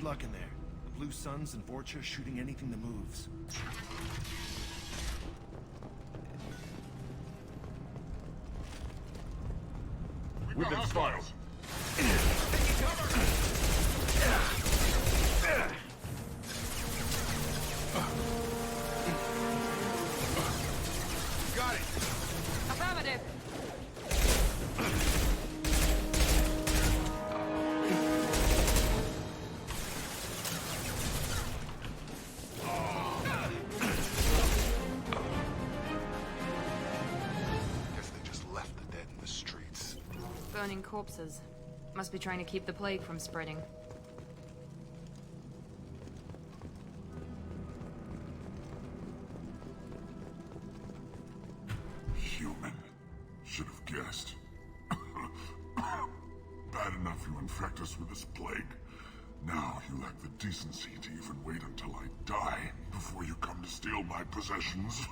Speaker 15: Good luck in there. The Blue Suns and Vorcha shooting anything that moves.
Speaker 2: We've been spotted. Got it.
Speaker 11: Affirmative.
Speaker 2: Guess they just left the dead in the streets.
Speaker 11: Burning corpses. Must be trying to keep the plague from spreading.
Speaker 15: Human. Should have guessed. Bad enough you infect us with this plague. Now you lack the decency to even wait until I die before you come to steal my possessions.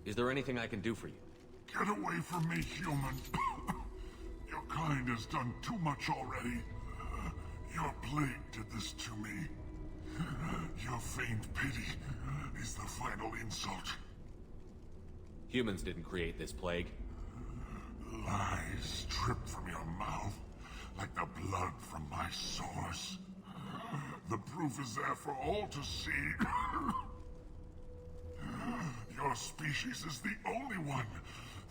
Speaker 21: Is there anything I can do for you?
Speaker 15: Get away from me, human. Your kind has done too much already. Your plague did this to me. Your feigned pity is the final insult.
Speaker 21: Humans didn't create this plague.
Speaker 15: Lies drip from your mouth like the blood from my sores. The proof is there for all to see. Your species is the only one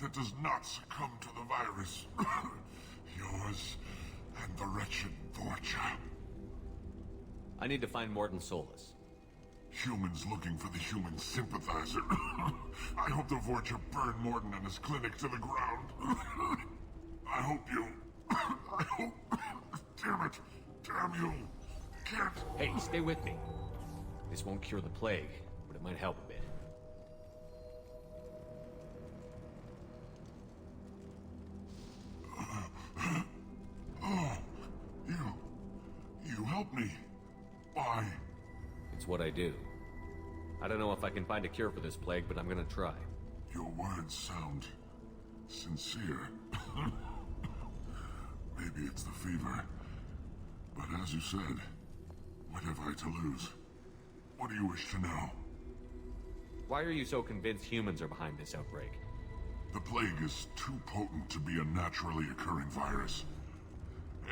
Speaker 15: that does not succumb to the virus. Yours and the wretched Vorcha.
Speaker 21: I need to find Morton Solus.
Speaker 15: Humans looking for the human sympathizer. I hope the Vorcha burn Morton and his clinic to the ground. I hope you... I hope... Damn it. Damn you. Can't...
Speaker 21: Hey, stay with me. This won't cure the plague, but it might help a bit.
Speaker 15: Oh, you help me. Why?
Speaker 21: It's what I do. I don't know if I can find a cure for this plague, but I'm gonna try.
Speaker 15: Your words sound sincere. Maybe it's the fever. But as you said, what have I to lose? What do you wish to know?
Speaker 21: Why are you so convinced humans are behind this outbreak?
Speaker 15: The plague is too potent to be a naturally occurring virus.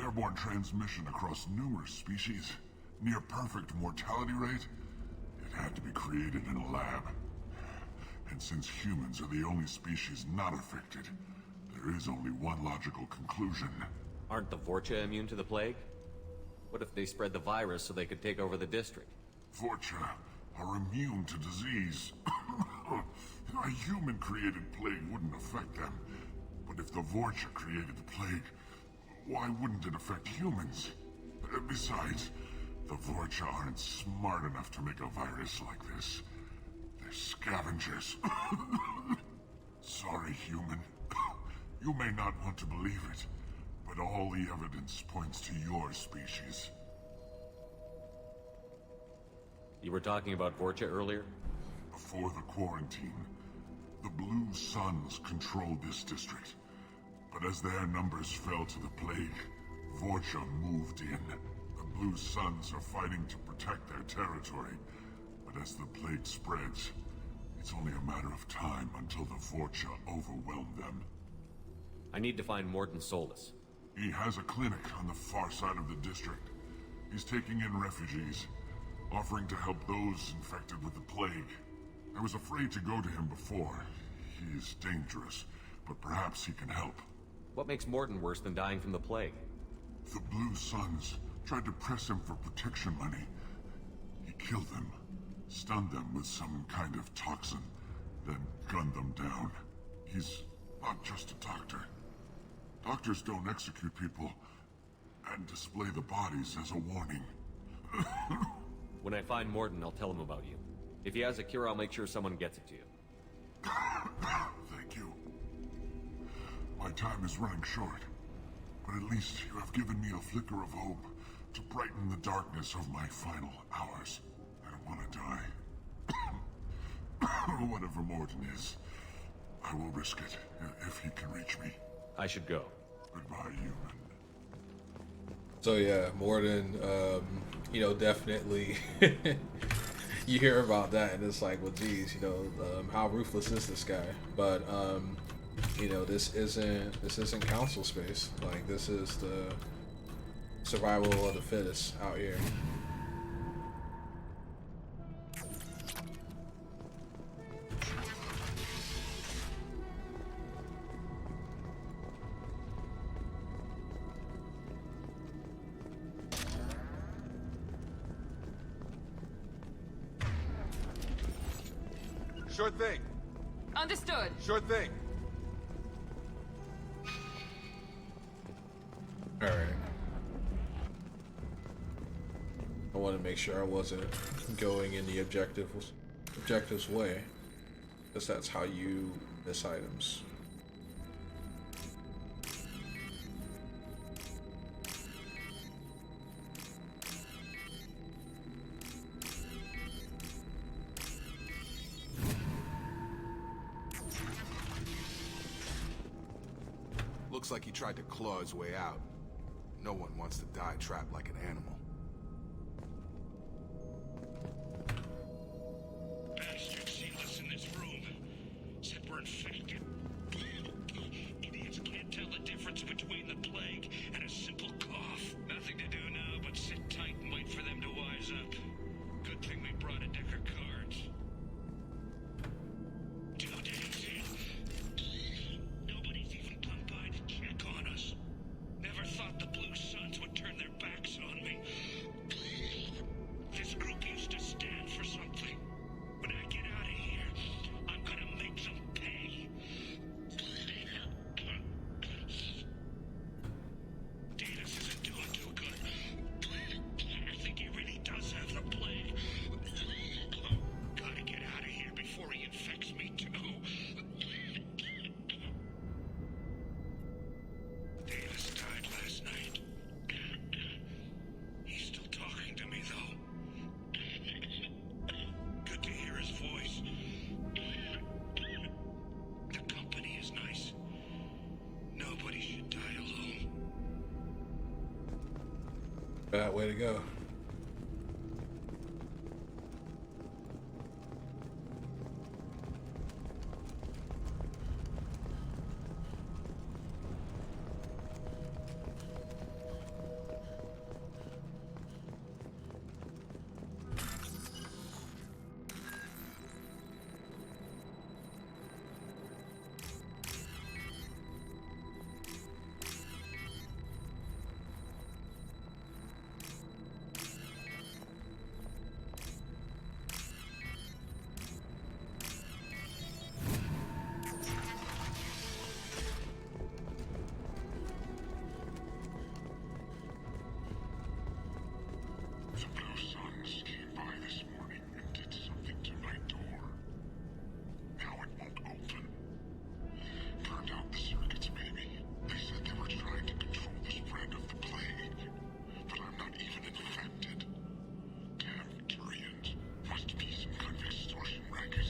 Speaker 15: Airborne transmission across numerous species, near perfect mortality rate. It had to be created in a lab. And since humans are the only species not affected, there is only one logical conclusion.
Speaker 21: Aren't the Vorcha immune to the plague? What if they spread the virus so they could take over the district?
Speaker 15: Vorcha are immune to disease. A human-created plague wouldn't affect them. But if the Vorcha created the plague, why wouldn't it affect humans? Besides, the Vorcha aren't smart enough to make a virus like this. They're scavengers. Sorry, human. You may not want to believe it, but all the evidence points to your species.
Speaker 21: You were talking about Vorcha earlier?
Speaker 15: Before the quarantine, the Blue Suns controlled this district. But as their numbers fell to the plague, Vorcha moved in. The Blue Suns are fighting to protect their territory. But as the plague spreads, it's only a matter of time until the Vorcha overwhelm them.
Speaker 21: I need to find Morton Solus.
Speaker 15: He has a clinic on the far side of the district. He's taking in refugees, offering to help those infected with the plague. I was afraid to go to him before. He is dangerous, but perhaps he can help.
Speaker 21: What makes Morton worse than dying from the plague?
Speaker 15: The Blue Suns tried to press him for protection money. He killed them, stunned them with some kind of toxin, then gunned them down. He's not just a doctor. Doctors don't execute people and display the bodies as a warning.
Speaker 21: When I find Morton, I'll tell him about you. If he has a cure, I'll make sure someone gets it to you.
Speaker 15: Thank you. My time is running short, but at least you have given me a flicker of hope to brighten the darkness of my final hours. I don't want to die. Whatever Morton is, I will risk it if he can reach me.
Speaker 21: I should go.
Speaker 15: Goodbye, human.
Speaker 1: So yeah, Morden, you know, definitely you hear about that and it's like, well, geez, you know, how ruthless is this guy? But you know, this isn't council space. Like, this is the survival of the fittest out here.
Speaker 2: Sure thing.
Speaker 11: Understood.
Speaker 2: Sure thing.
Speaker 1: All right. I want to make sure I wasn't going in the objective's way, because that's how you miss items.
Speaker 2: Looks like he tried to claw his way out. No one wants to die trapped like an animal.
Speaker 15: Bastards sealed us in this room. Said we're infected. Idiots can't tell the difference between the plague and a simple cough. Nothing to do now but sit tight and wait for them to wise up. Good thing we brought a deck of cards. 2 days in. Nobody's even come by to check on us. Never thought the Blue Suns would turn their backs on me. This group used to stand for something. When I get out of here, I'm gonna make them pay. Davis isn't doing too good. I think he really does have the plague. Gotta get out of here before he infects me too. Davis died last night. He's still talking to me, though. Good to hear his voice. The company is nice. Nobody should die alone.
Speaker 1: Bad way to go.
Speaker 15: The Blue Suns came by this morning and did something to my door. Now it won't open. Burned out the circuits, maybe. They said they were trying to control the spread of the plague. But I'm not even infected. Damn Turians. Must be some kind of extortion racket.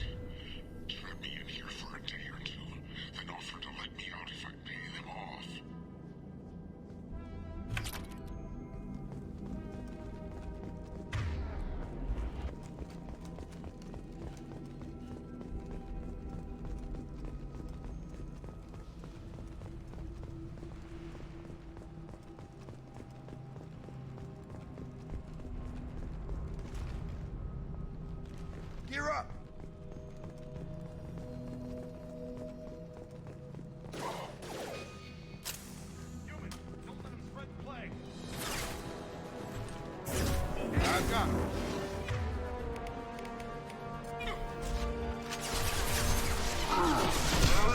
Speaker 15: Trap me in here for a day or two, then offer to let me out if I pay them off.
Speaker 2: Gear up!
Speaker 15: Human, don't let them spread the plague.
Speaker 2: I've got him.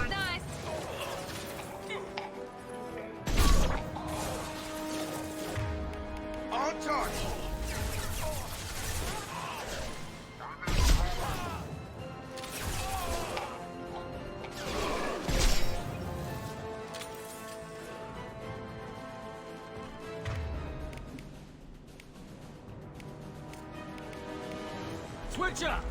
Speaker 11: Nice.
Speaker 2: On target!
Speaker 13: Switch up!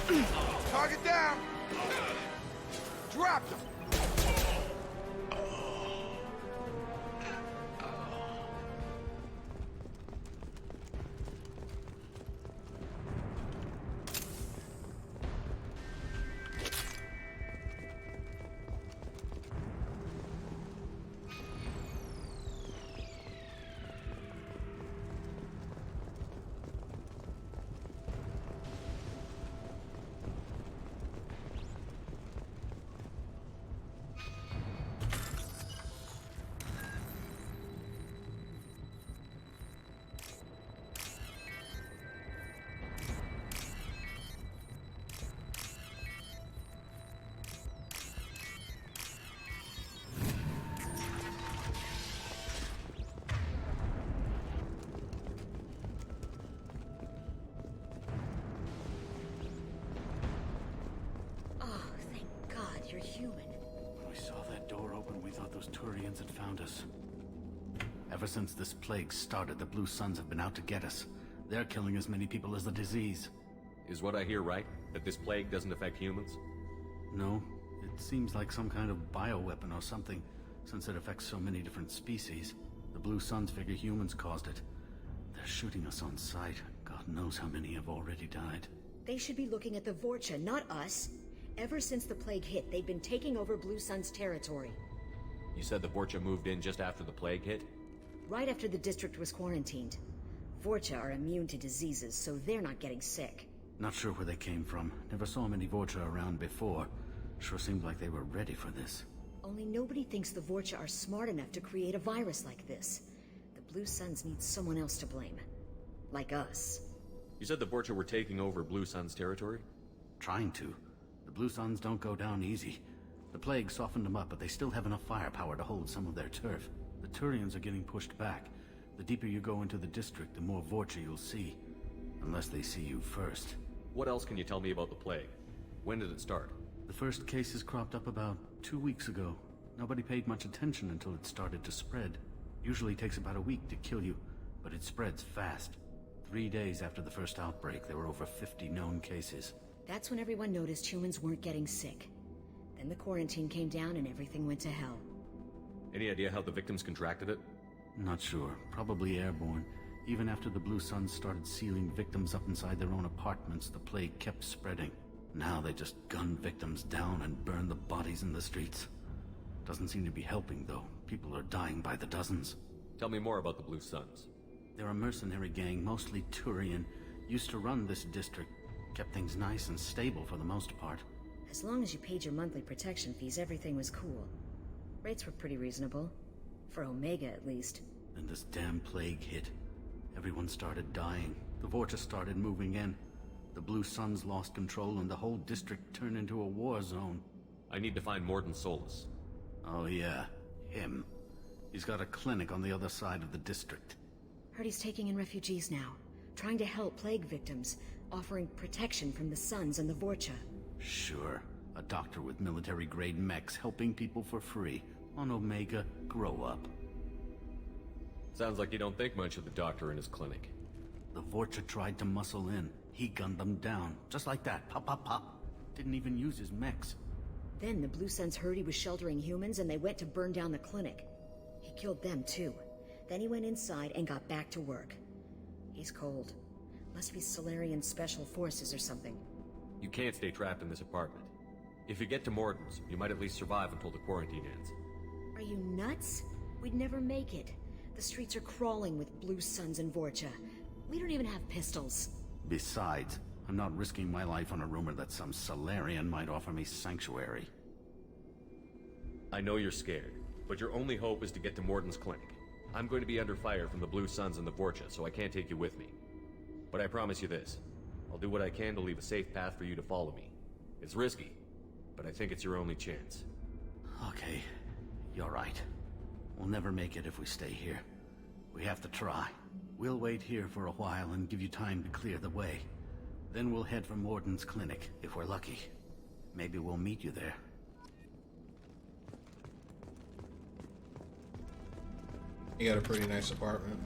Speaker 2: Target down! Dropped him!
Speaker 5: You're human.
Speaker 13: When we saw that door open, we thought those Turians had found us. Ever since this plague started, the Blue Suns have been out to get us. They're killing as many people as the disease.
Speaker 21: Is what I hear right? That this plague doesn't affect humans?
Speaker 13: No. It seems like some kind of bioweapon or something, since it affects so many different species. The Blue Suns figure humans caused it. They're shooting us on sight. God knows how many have already died.
Speaker 5: They should be looking at the Vorcha, not us. Ever since the plague hit, they've been taking over Blue Sun's territory.
Speaker 21: You said the Vorcha moved in just after the plague hit?
Speaker 5: Right after the district was quarantined. Vorcha are immune to diseases, so they're not getting sick.
Speaker 13: Not sure where they came from. Never saw many Vorcha around before. Sure seemed like they were ready for this.
Speaker 5: Only nobody thinks the Vorcha are smart enough to create a virus like this. The Blue Suns need someone else to blame. Like us.
Speaker 21: You said the Vorcha were taking over Blue Sun's territory?
Speaker 13: Trying to. The Blue Suns don't go down easy. The plague softened them up, but they still have enough firepower to hold some of their turf. The Turians are getting pushed back. The deeper you go into the district, the more Vorcha you'll see. Unless they see you first.
Speaker 21: What else can you tell me about the plague? When did it start?
Speaker 13: The first cases cropped up about 2 weeks ago. Nobody paid much attention until it started to spread. Usually takes about a week to kill you, but it spreads fast. 3 days after the first outbreak, there were over 50 known cases.
Speaker 5: That's when everyone noticed humans weren't getting sick. Then the quarantine came down and everything went to hell.
Speaker 21: Any idea how the victims contracted it?
Speaker 13: Not sure. Probably airborne. Even after the Blue Suns started sealing victims up inside their own apartments, the plague kept spreading. Now they just gun victims down and burn the bodies in the streets. Doesn't seem to be helping, though. People are dying by the dozens.
Speaker 21: Tell me more about the Blue Suns.
Speaker 13: They're a mercenary gang, mostly Turian. Used to run this district. Kept things nice and stable for the most part.
Speaker 5: As long as you paid your monthly protection fees, everything was cool. Rates were pretty reasonable. For Omega, at least.
Speaker 13: Then this damn plague hit. Everyone started dying. The Vorcha started moving in. The Blue Suns lost control and the whole district turned into a war zone.
Speaker 21: I need to find Morden Solus.
Speaker 13: Oh yeah, him. He's got a clinic on the other side of the district.
Speaker 5: Heard he's taking in refugees now. Trying to help plague victims. Offering protection from the Suns and the Vorcha.
Speaker 13: Sure. A doctor with military-grade mechs helping people for free. On Omega, grow up.
Speaker 21: Sounds like you don't think much of the doctor in his clinic.
Speaker 13: The Vorcha tried to muscle in. He gunned them down. Just like that. Pop, pop, pop. Didn't even use his mechs.
Speaker 5: Then the Blue Suns heard he was sheltering humans and they went to burn down the clinic. He killed them too. Then he went inside and got back to work. He's cold. Must be Salarian Special Forces or something.
Speaker 21: You can't stay trapped in this apartment. If you get to Morden's, you might at least survive until the quarantine ends.
Speaker 5: Are you nuts? We'd never make it. The streets are crawling with Blue Suns and Vorcha. We don't even have pistols.
Speaker 13: Besides, I'm not risking my life on a rumor that some Salarian might offer me sanctuary.
Speaker 21: I know you're scared, but your only hope is to get to Morden's clinic. I'm going to be under fire from the Blue Suns and the Vorcha, so I can't take you with me. But I promise you this. I'll do what I can to leave a safe path for you to follow me. It's risky, but I think it's your only chance.
Speaker 13: Okay, you're right. We'll never make it if we stay here. We have to try. We'll wait here for a while and give you time to clear the way. Then we'll head for Morden's clinic, if we're lucky. Maybe we'll meet you there.
Speaker 1: You got a pretty nice apartment.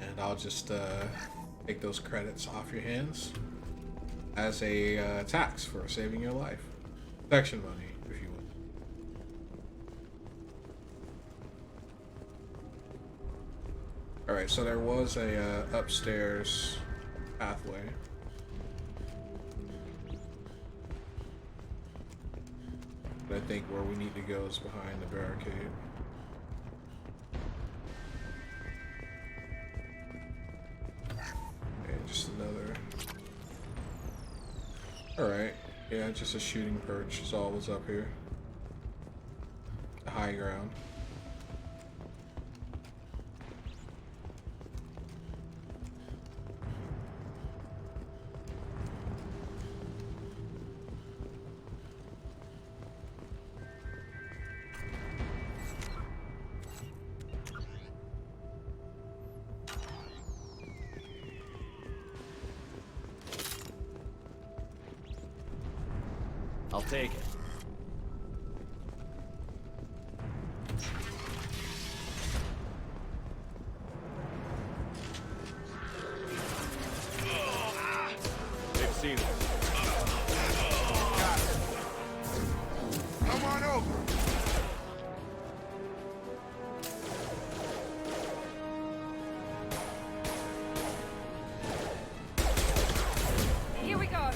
Speaker 1: And I'll just take those credits off your hands. as a tax for saving your life. Protection money, if you will. Alright, so there was a upstairs pathway. But I think where we need to go is behind the barricade. Okay, just another. Alright. Yeah, just a shooting perch is all was up here. The high ground.
Speaker 3: I'll take it.
Speaker 21: They've seen us.
Speaker 2: Come on over.
Speaker 16: Here we go.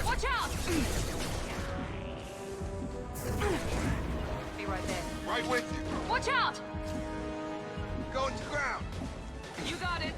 Speaker 6: Watch out! Be right there.
Speaker 2: Right with you.
Speaker 6: Watch out!
Speaker 2: Going to ground.
Speaker 6: You got it.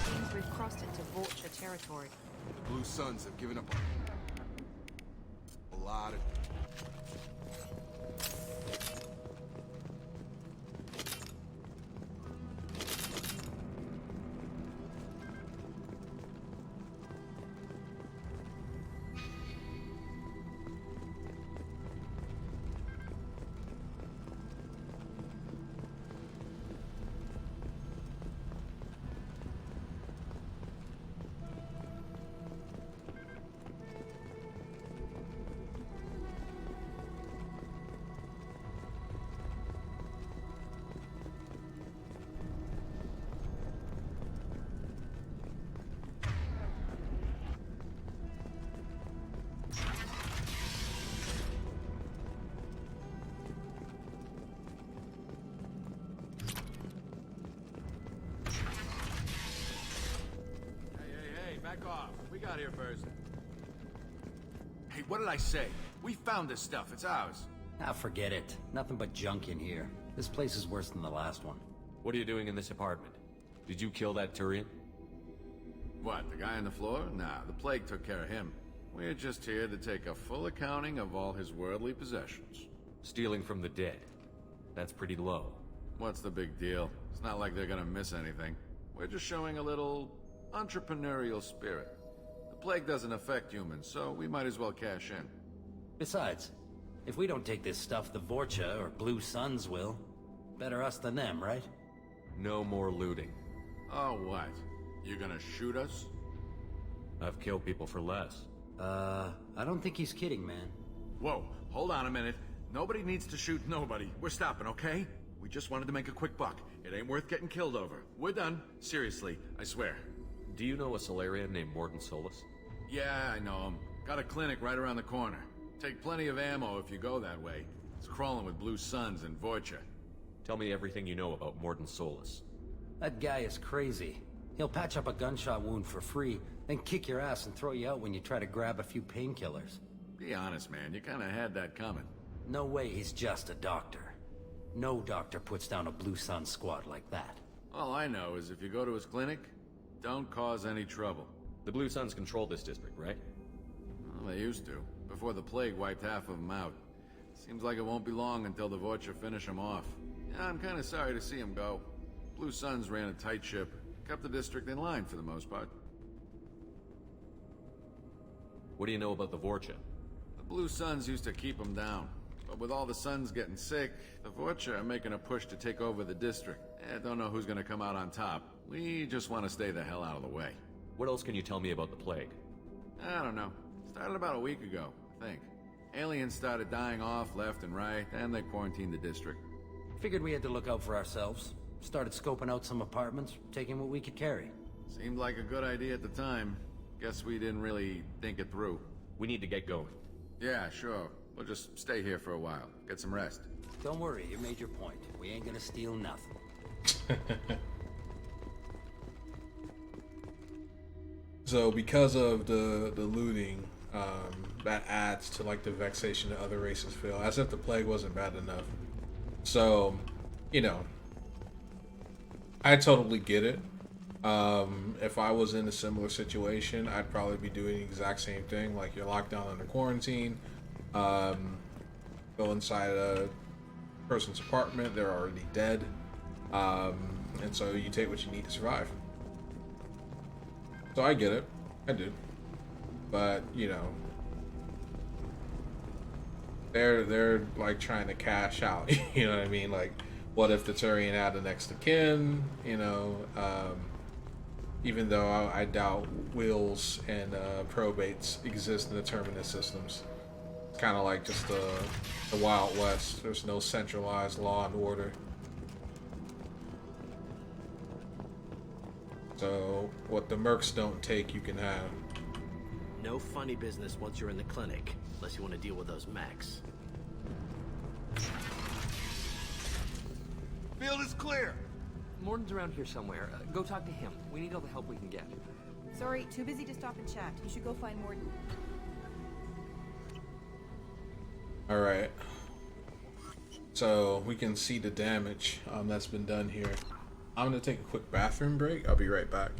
Speaker 11: Seems we've crossed into Vulture territory.
Speaker 2: The Blue Suns have given up a lot of...
Speaker 8: Back off. We got here first. Hey, what did I say? We found this stuff. It's ours.
Speaker 3: Ah, forget it. Nothing but junk in here. This place is worse than the last one.
Speaker 21: What are you doing in this apartment? Did you kill that Turian?
Speaker 8: What, the guy on the floor? Nah, the plague took care of him. We're just here to take a full accounting of all his worldly possessions.
Speaker 21: Stealing from the dead. That's pretty low.
Speaker 8: What's the big deal? It's not like they're gonna miss anything. We're just showing a little entrepreneurial spirit. The plague doesn't affect humans, so we might as well cash in.
Speaker 3: Besides,
Speaker 7: If we don't take this stuff, the Vorcha or Blue Suns will. Better us than them, right?
Speaker 21: No more looting.
Speaker 8: Oh, what? You gonna shoot us?
Speaker 21: I've killed people for less.
Speaker 7: I don't think he's kidding, man.
Speaker 8: Whoa, hold on a minute. Nobody needs to shoot nobody. We're stopping, okay? We just wanted to make a quick buck. It ain't worth getting killed over. We're done. Seriously, I swear.
Speaker 21: Do you know a Salarian named Morden Solus?
Speaker 8: Yeah, I know him. Got a clinic right around the corner. Take plenty of ammo if you go that way. It's crawling with Blue Suns and Vorcha.
Speaker 21: Tell me everything you know about Morden Solus.
Speaker 7: That guy is crazy. He'll patch up a gunshot wound for free, then kick your ass and throw you out when you try to grab a few painkillers.
Speaker 8: Be honest, man. You kinda had that coming.
Speaker 7: No way he's just a doctor. No doctor puts down a Blue Sun squad like that.
Speaker 8: All I know is if you go to his clinic, don't cause any trouble.
Speaker 21: The Blue Suns control this district, right?
Speaker 8: Well, they used to, before the plague wiped half of them out. Seems like it won't be long until the Vorcha finish them off. Yeah, I'm kinda sorry to see him go. Blue Suns ran a tight ship, kept the district in line for the most part.
Speaker 21: What do you know about the Vorcha?
Speaker 8: The Blue Suns used to keep them down. But with all the Suns getting sick, the Vorcha are making a push to take over the district. Don't know who's gonna come out on top. We just want to stay the hell out of the way.
Speaker 21: What else can you tell me about the plague?
Speaker 8: I don't know. Started about a week ago, I think. Aliens started dying off left and right, and they quarantined the district.
Speaker 7: Figured we had to look out for ourselves. Started scoping out some apartments, taking what we could carry.
Speaker 8: Seemed like a good idea at the time. Guess we didn't really think it through.
Speaker 21: We need to get going.
Speaker 8: Yeah, sure. We'll just stay here for a while. Get some rest.
Speaker 7: Don't worry, you made your point. We ain't gonna steal nothing.
Speaker 1: So because of the looting, that adds to like the vexation that other races feel, as if the plague wasn't bad enough. So, you know, I totally get it. If I was in a similar situation, I'd probably be doing the exact same thing. Like, you're locked down under quarantine, go inside a person's apartment, they're already dead, and so you take what you need to survive. So I get it, I do, but you know, they're like trying to cash out. You know what I mean? Like, what if the Turian had the next of kin? You know, even though I doubt wills and probates exist in the terminus systems. It's kind of like just the Wild West. There's no centralized law and order. So what the mercs don't take, you can have.
Speaker 22: No funny business once you're in the clinic, unless you want to deal with those mechs.
Speaker 15: Field is clear.
Speaker 23: Morden's around here somewhere. Go talk to him. We need all the help we can get.
Speaker 20: Sorry, too busy to stop and chat. You should go find Morden.
Speaker 1: Alright. So we can see the damage that's been done here. I'm going to take a quick bathroom break. I'll be right back.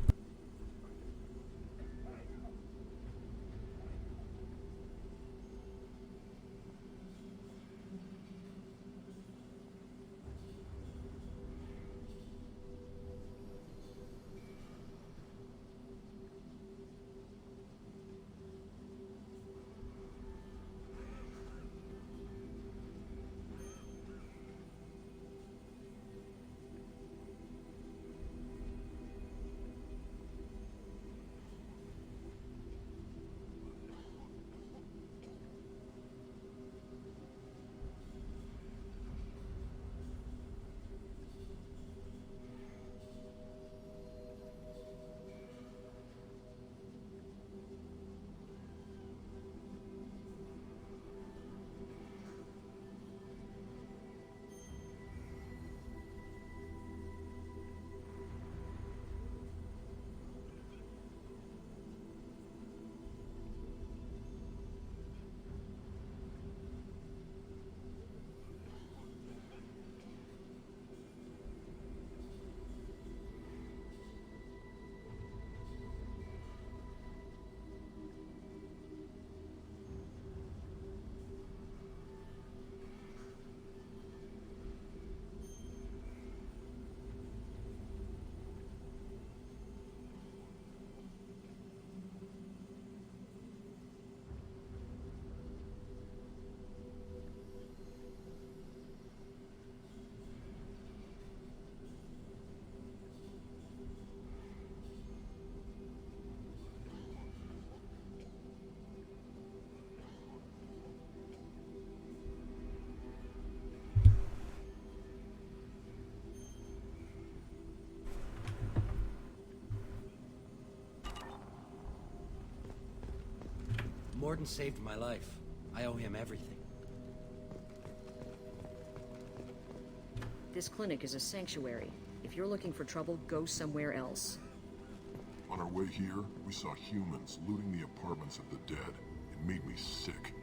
Speaker 7: Morden saved my life. I owe him everything.
Speaker 5: This clinic is a sanctuary. If you're looking for trouble, go somewhere else.
Speaker 15: On our way here, we saw humans looting the apartments of the dead. It made me sick.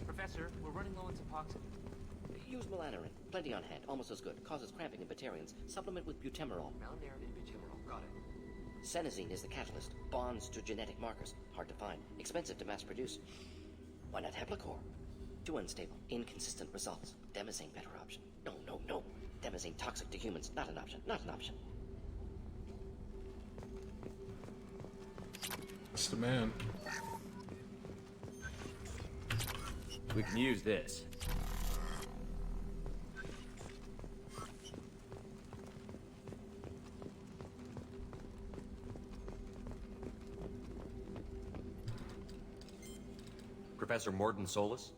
Speaker 23: Professor, we're running low on Suboxone.
Speaker 4: Use melanorin. Plenty on hand. Almost as good. Causes cramping in Batarians. Supplement with butemerol.
Speaker 23: Malnarin and butemerol. Got it.
Speaker 4: Senesine is the catalyst. Bonds to genetic markers. Hard to find. Expensive to mass produce. Why not Heplicor? Too unstable. Inconsistent results. Demazine better option. No, no, no. Demazine toxic to humans. Not an option. Not an option.
Speaker 1: That's the man.
Speaker 3: We can use this. Professor Morden Solus?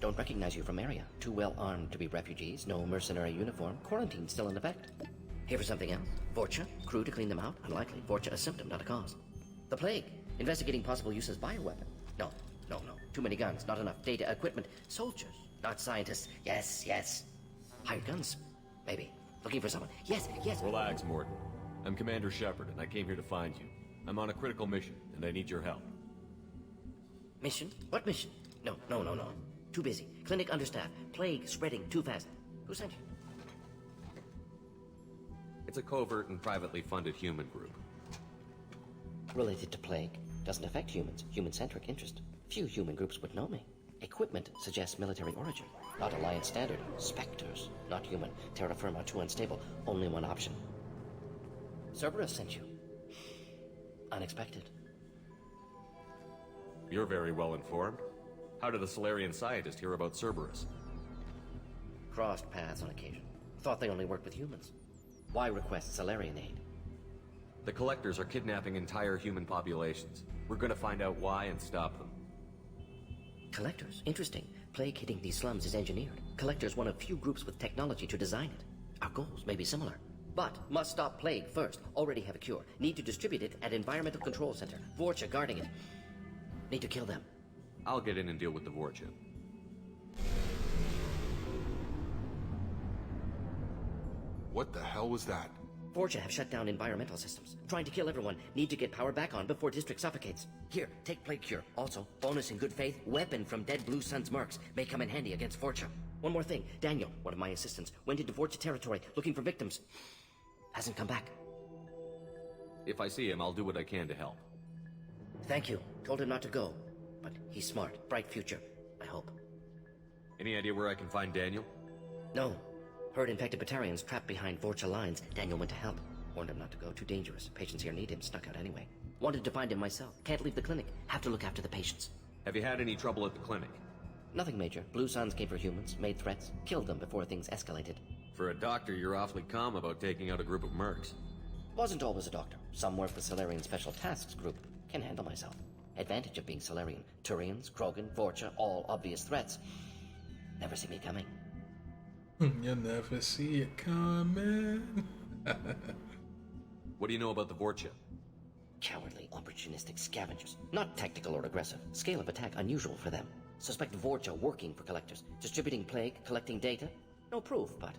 Speaker 4: Don't recognize you from area. Too well armed to be refugees. No mercenary uniform. Quarantine still in effect. Here for something else. Vorcha? Crew to clean them out? Unlikely. Vorcha a symptom, not a cause. The plague. Investigating possible use as bioweapon. No, no, no. Too many guns. Not enough data, equipment. Soldiers, not scientists. Yes, yes. Hired guns? Maybe. Looking for someone. Yes, yes.
Speaker 21: Relax, Morden. I'm Commander Shepard, and I came here to find you. I'm on a critical mission, and I need your help.
Speaker 4: Mission? What mission? No, no, no, no. Too busy. Clinic understaffed. Plague spreading too fast. Who sent you?
Speaker 21: It's a covert and privately funded human group.
Speaker 4: Related to plague. Doesn't affect humans. Human-centric interest. Few human groups would know me. Equipment suggests military origin. Not Alliance standard. Spectres. Not human. Terra firma too unstable. Only one option. Cerberus sent you. Unexpected.
Speaker 21: You're very well informed. How did a Salarian scientist hear about Cerberus?
Speaker 4: Crossed paths on occasion. Thought they only worked with humans. Why request Salarian aid?
Speaker 21: The Collectors are kidnapping entire human populations. We're gonna find out why and stop them.
Speaker 4: Collectors? Interesting. Plague hitting these slums is engineered. Collectors one of few groups with technology to design it. Our goals may be similar. But must stop plague first. Already have a cure. Need to distribute it at Environmental Control Center. Vorcha guarding it. Need to kill them.
Speaker 21: I'll get in and deal with the Vorcha.
Speaker 2: What the hell was that?
Speaker 4: Vorcha have shut down environmental systems. Trying to kill everyone. Need to get power back on before district suffocates. Here, take plague cure. Also, bonus in good faith, weapon from dead Blue Sun's mercs. May come in handy against Vorcha. One more thing. Daniel, one of my assistants, went into Vorcha territory looking for victims. Hasn't come back.
Speaker 21: If I see him, I'll do what I can to help.
Speaker 4: Thank you. Told him not to go. But he's smart. Bright future. I hope.
Speaker 21: Any idea where I can find Daniel?
Speaker 4: No. Heard infected Batarians trapped behind Vorcha lines. Daniel went to help. Warned him not to go. Too dangerous. Patients here need him. Snuck out anyway. Wanted to find him myself. Can't leave the clinic. Have to look after the patients.
Speaker 21: Have you had any trouble at the clinic?
Speaker 4: Nothing major. Blue Suns came for humans. Made threats. Killed them before things escalated.
Speaker 21: For a doctor, you're awfully calm about taking out a group of mercs.
Speaker 4: Wasn't always a doctor. Some work with Salarian Special Tasks Group. Can handle myself. Advantage of being Salarian. Turians, Krogan, Vorcha, all obvious threats. Never see me coming.
Speaker 1: You'll never see it coming.
Speaker 21: What do you know about the Vorcha?
Speaker 4: Cowardly, opportunistic scavengers. Not tactical or aggressive. Scale of attack unusual for them. Suspect Vorcha working for Collectors. Distributing plague, collecting data. No proof, but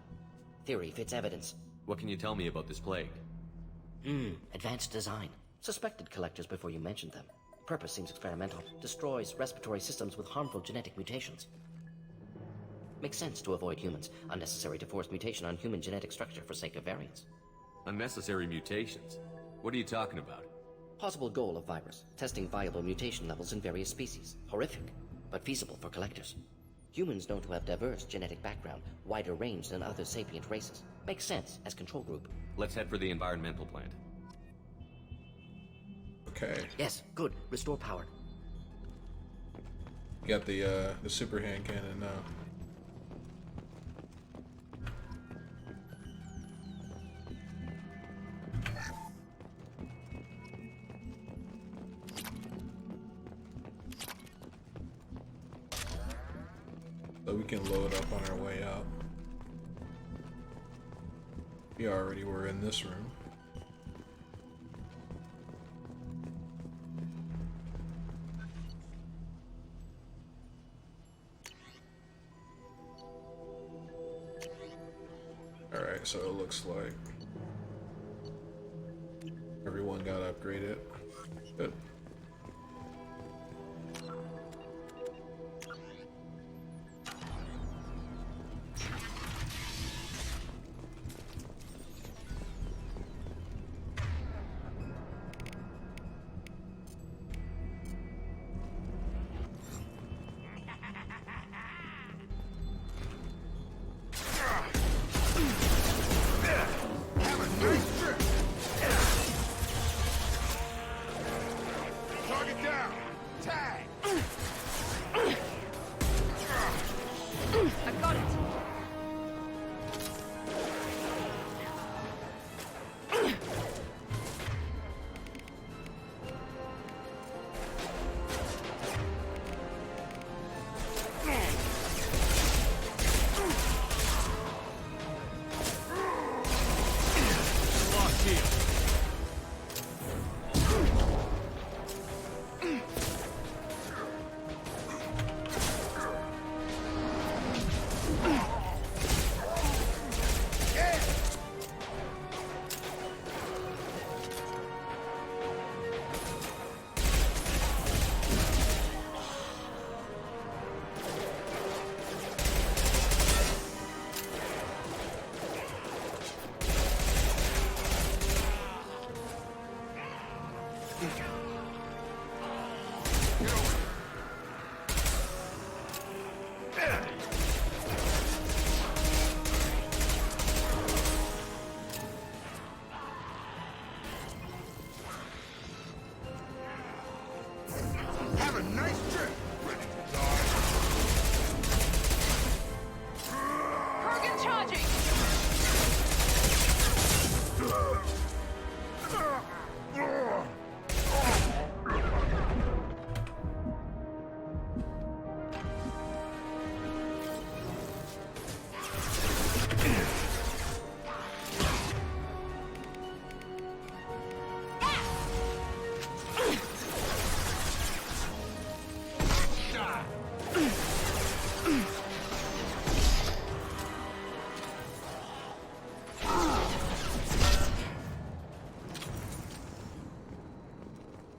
Speaker 4: theory fits evidence.
Speaker 21: What can you tell me about this plague?
Speaker 4: Advanced design. Suspected Collectors before you mentioned them. Purpose seems experimental. Destroys respiratory systems with harmful genetic mutations. Makes sense to avoid humans. Unnecessary to force mutation on human genetic structure for sake of variants.
Speaker 21: Unnecessary mutations? What are you talking about?
Speaker 4: Possible goal of virus. Testing viable mutation levels in various species. Horrific, but feasible for Collectors. Humans known to have diverse genetic background, wider range than other sapient races. Makes sense as control group.
Speaker 21: Let's head for the environmental plant.
Speaker 1: Okay.
Speaker 4: Yes, good. Restore power.
Speaker 1: Got the super hand cannon now. we can load up on our way out. We already were in this room. Alright, so it looks like everyone got upgraded. Good.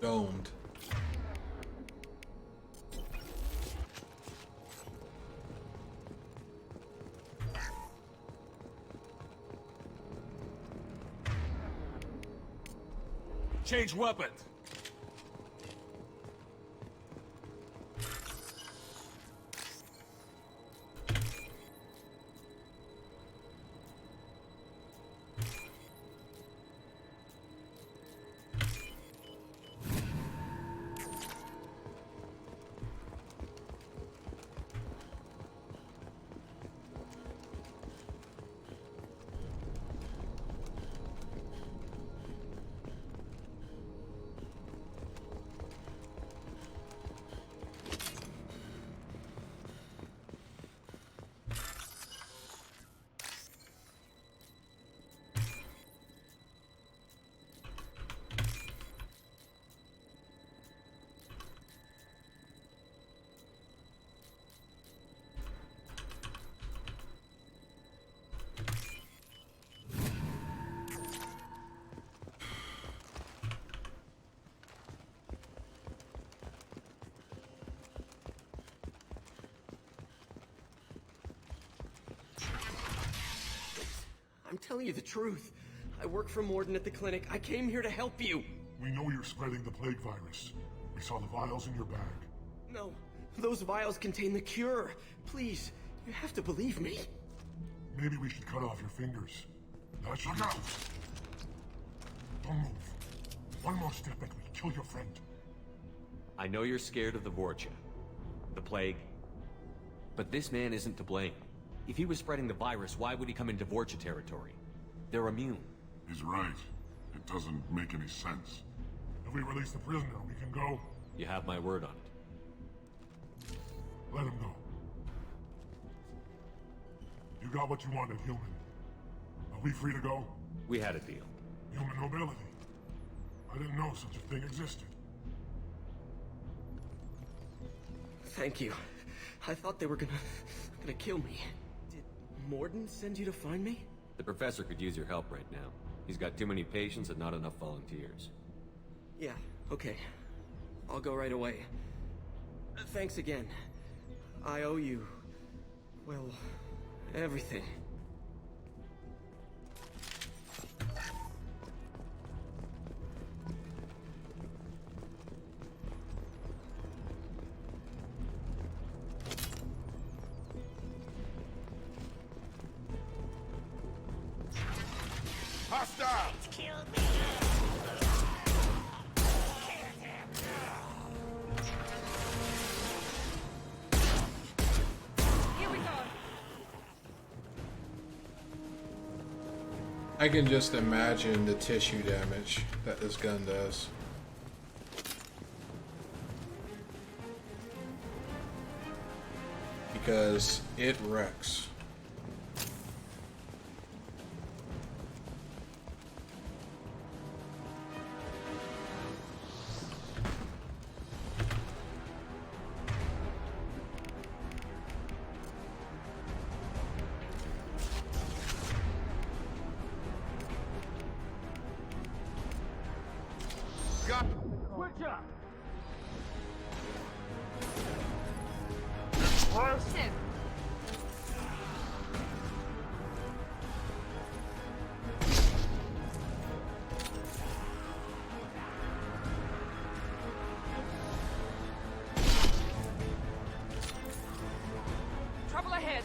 Speaker 1: Domed.
Speaker 9: Change weapons.
Speaker 12: I'm telling you the truth. I work for Morden at the clinic. I came here to help you.
Speaker 15: We know you're spreading the plague virus. We saw the vials in your bag.
Speaker 12: No, those vials contain the cure. Please, you have to believe me.
Speaker 15: Maybe we should cut off your fingers. That should Look out! Don't move. One more step and we kill your friend.
Speaker 21: I know you're scared of the Vorcha, the plague, but this man isn't to blame. If he was spreading the virus, why would he come into Vorcha territory? They're immune.
Speaker 15: He's right. It doesn't make any sense. If we release the prisoner, we can go.
Speaker 21: You have my word on it.
Speaker 15: Let him go. You got what you wanted, human. Are we free to go?
Speaker 21: We had a deal.
Speaker 15: Human mobility. I didn't know such a thing existed.
Speaker 12: Thank you. I thought they were gonna kill me. Did Morden send you to find me?
Speaker 21: The professor could use your help right now. He's got too many patients and not enough volunteers.
Speaker 12: Yeah, okay. I'll go right away. Thanks again. I owe you... well, everything.
Speaker 15: Hostile!
Speaker 20: Here we go.
Speaker 1: I can just imagine the tissue damage that this gun does. Because it wrecks.
Speaker 15: Got
Speaker 9: Switch up!
Speaker 20: Shit. Trouble ahead.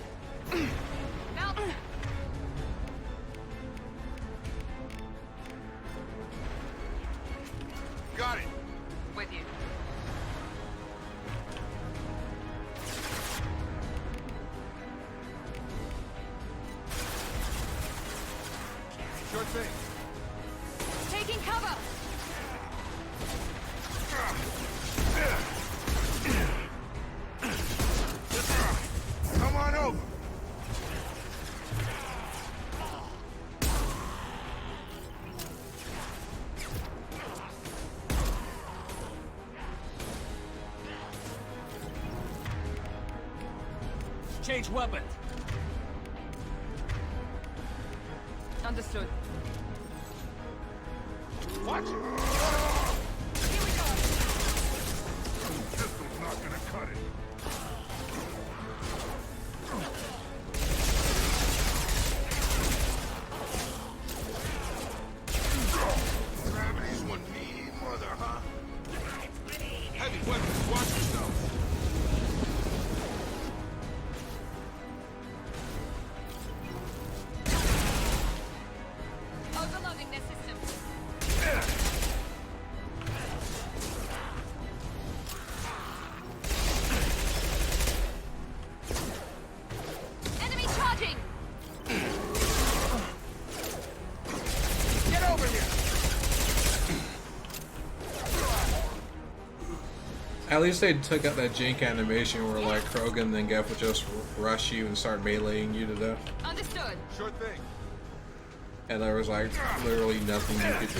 Speaker 20: Now.
Speaker 15: Got it!
Speaker 20: With you.
Speaker 15: Sure thing.
Speaker 20: Taking cover.
Speaker 15: Come on over!
Speaker 9: Change weapons!
Speaker 20: Understood.
Speaker 15: Watch it!
Speaker 20: Here we go.
Speaker 15: Pistol's not gonna cut it. Gravity's one mean mother, huh? Heavy weapons, watch yourself!
Speaker 20: Overloading their system. Enemy charging!
Speaker 15: Get over here!
Speaker 1: At least they took out that jank animation where like Krogan and Geff would just rush you and start meleeing you to death.
Speaker 20: Understood.
Speaker 15: Sure thing.
Speaker 1: And there was like literally nothing you could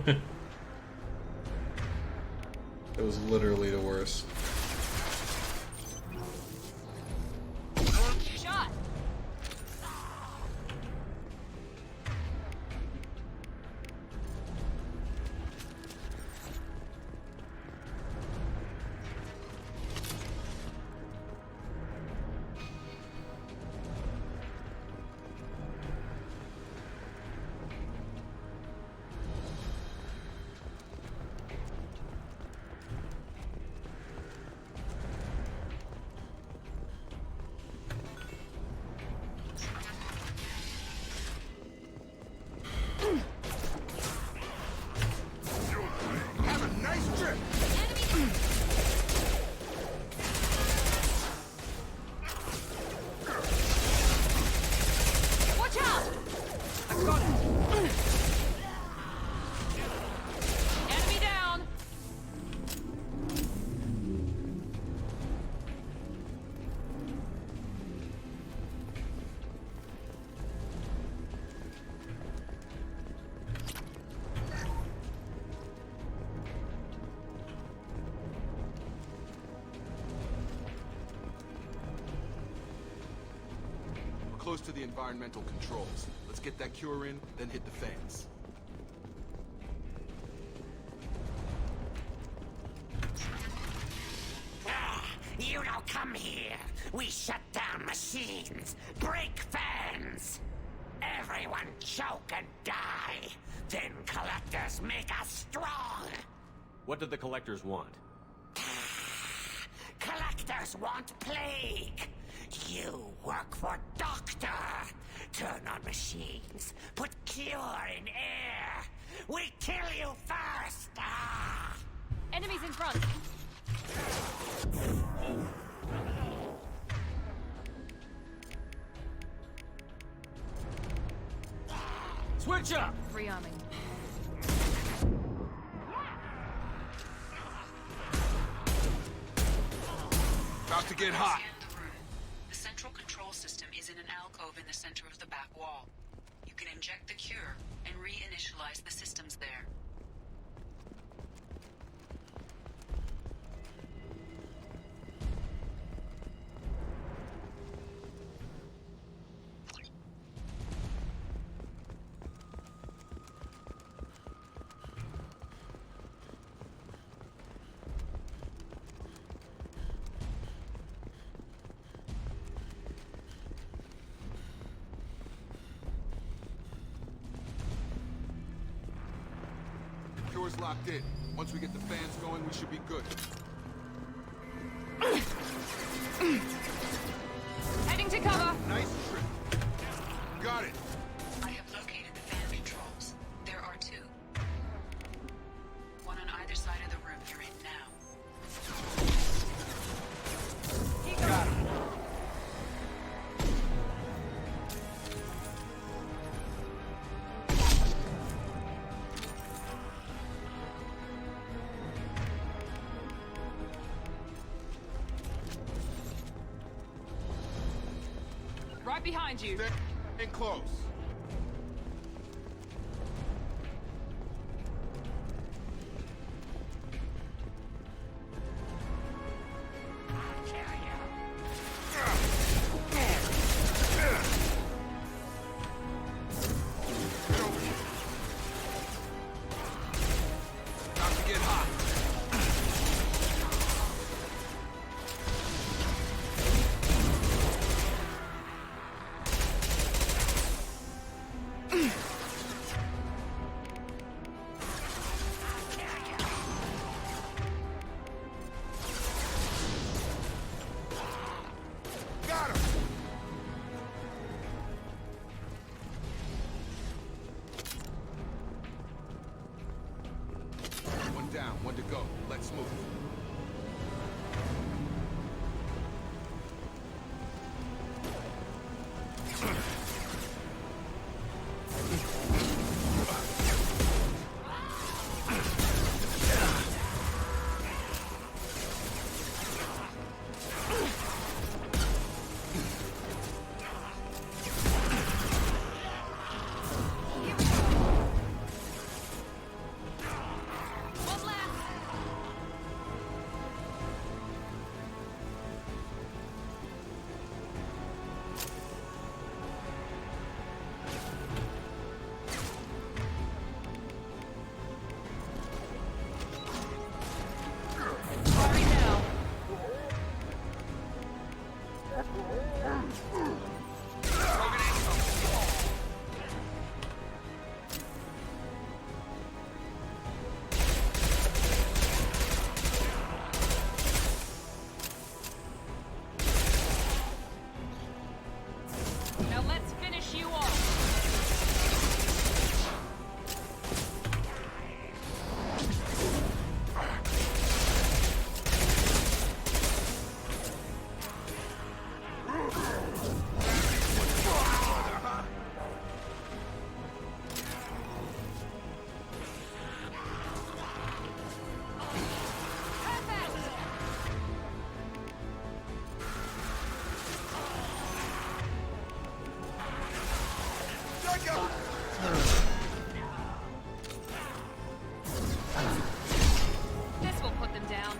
Speaker 1: do. It was literally the worst.
Speaker 20: Shot.
Speaker 15: Have a nice trip!
Speaker 20: Watch out! I got it. Enemy down.
Speaker 2: close to the environmental controls. Let's get that cure in, then hit the fans.
Speaker 14: You don't come here. We shut down machines, break fans. Everyone choke and die. Then collectors make us strong.
Speaker 21: What did the collectors want?
Speaker 14: Collectors want plague. You work for Doctor. Turn on machines. Put cure in air. We kill you first.
Speaker 11: Enemies in front.
Speaker 9: Switch up!
Speaker 11: Rearming.
Speaker 2: About to get hot.
Speaker 6: The central control system is in an alcove in the center of the back wall. You can inject the cure and reinitialize the systems there.
Speaker 2: Cure's locked in. Once we get the fans going, we should be good.
Speaker 11: Heading to cover.
Speaker 2: Nice trip. Got it.
Speaker 6: I have located the fan controls. There are two. One on either side of the room you're in now.
Speaker 2: Got it.
Speaker 11: Right behind you.
Speaker 2: Stay close. About to get hot. Got him. One down, one to go. Let's move.
Speaker 11: One left. Hurry now. Now let's finish you off. This will put them down.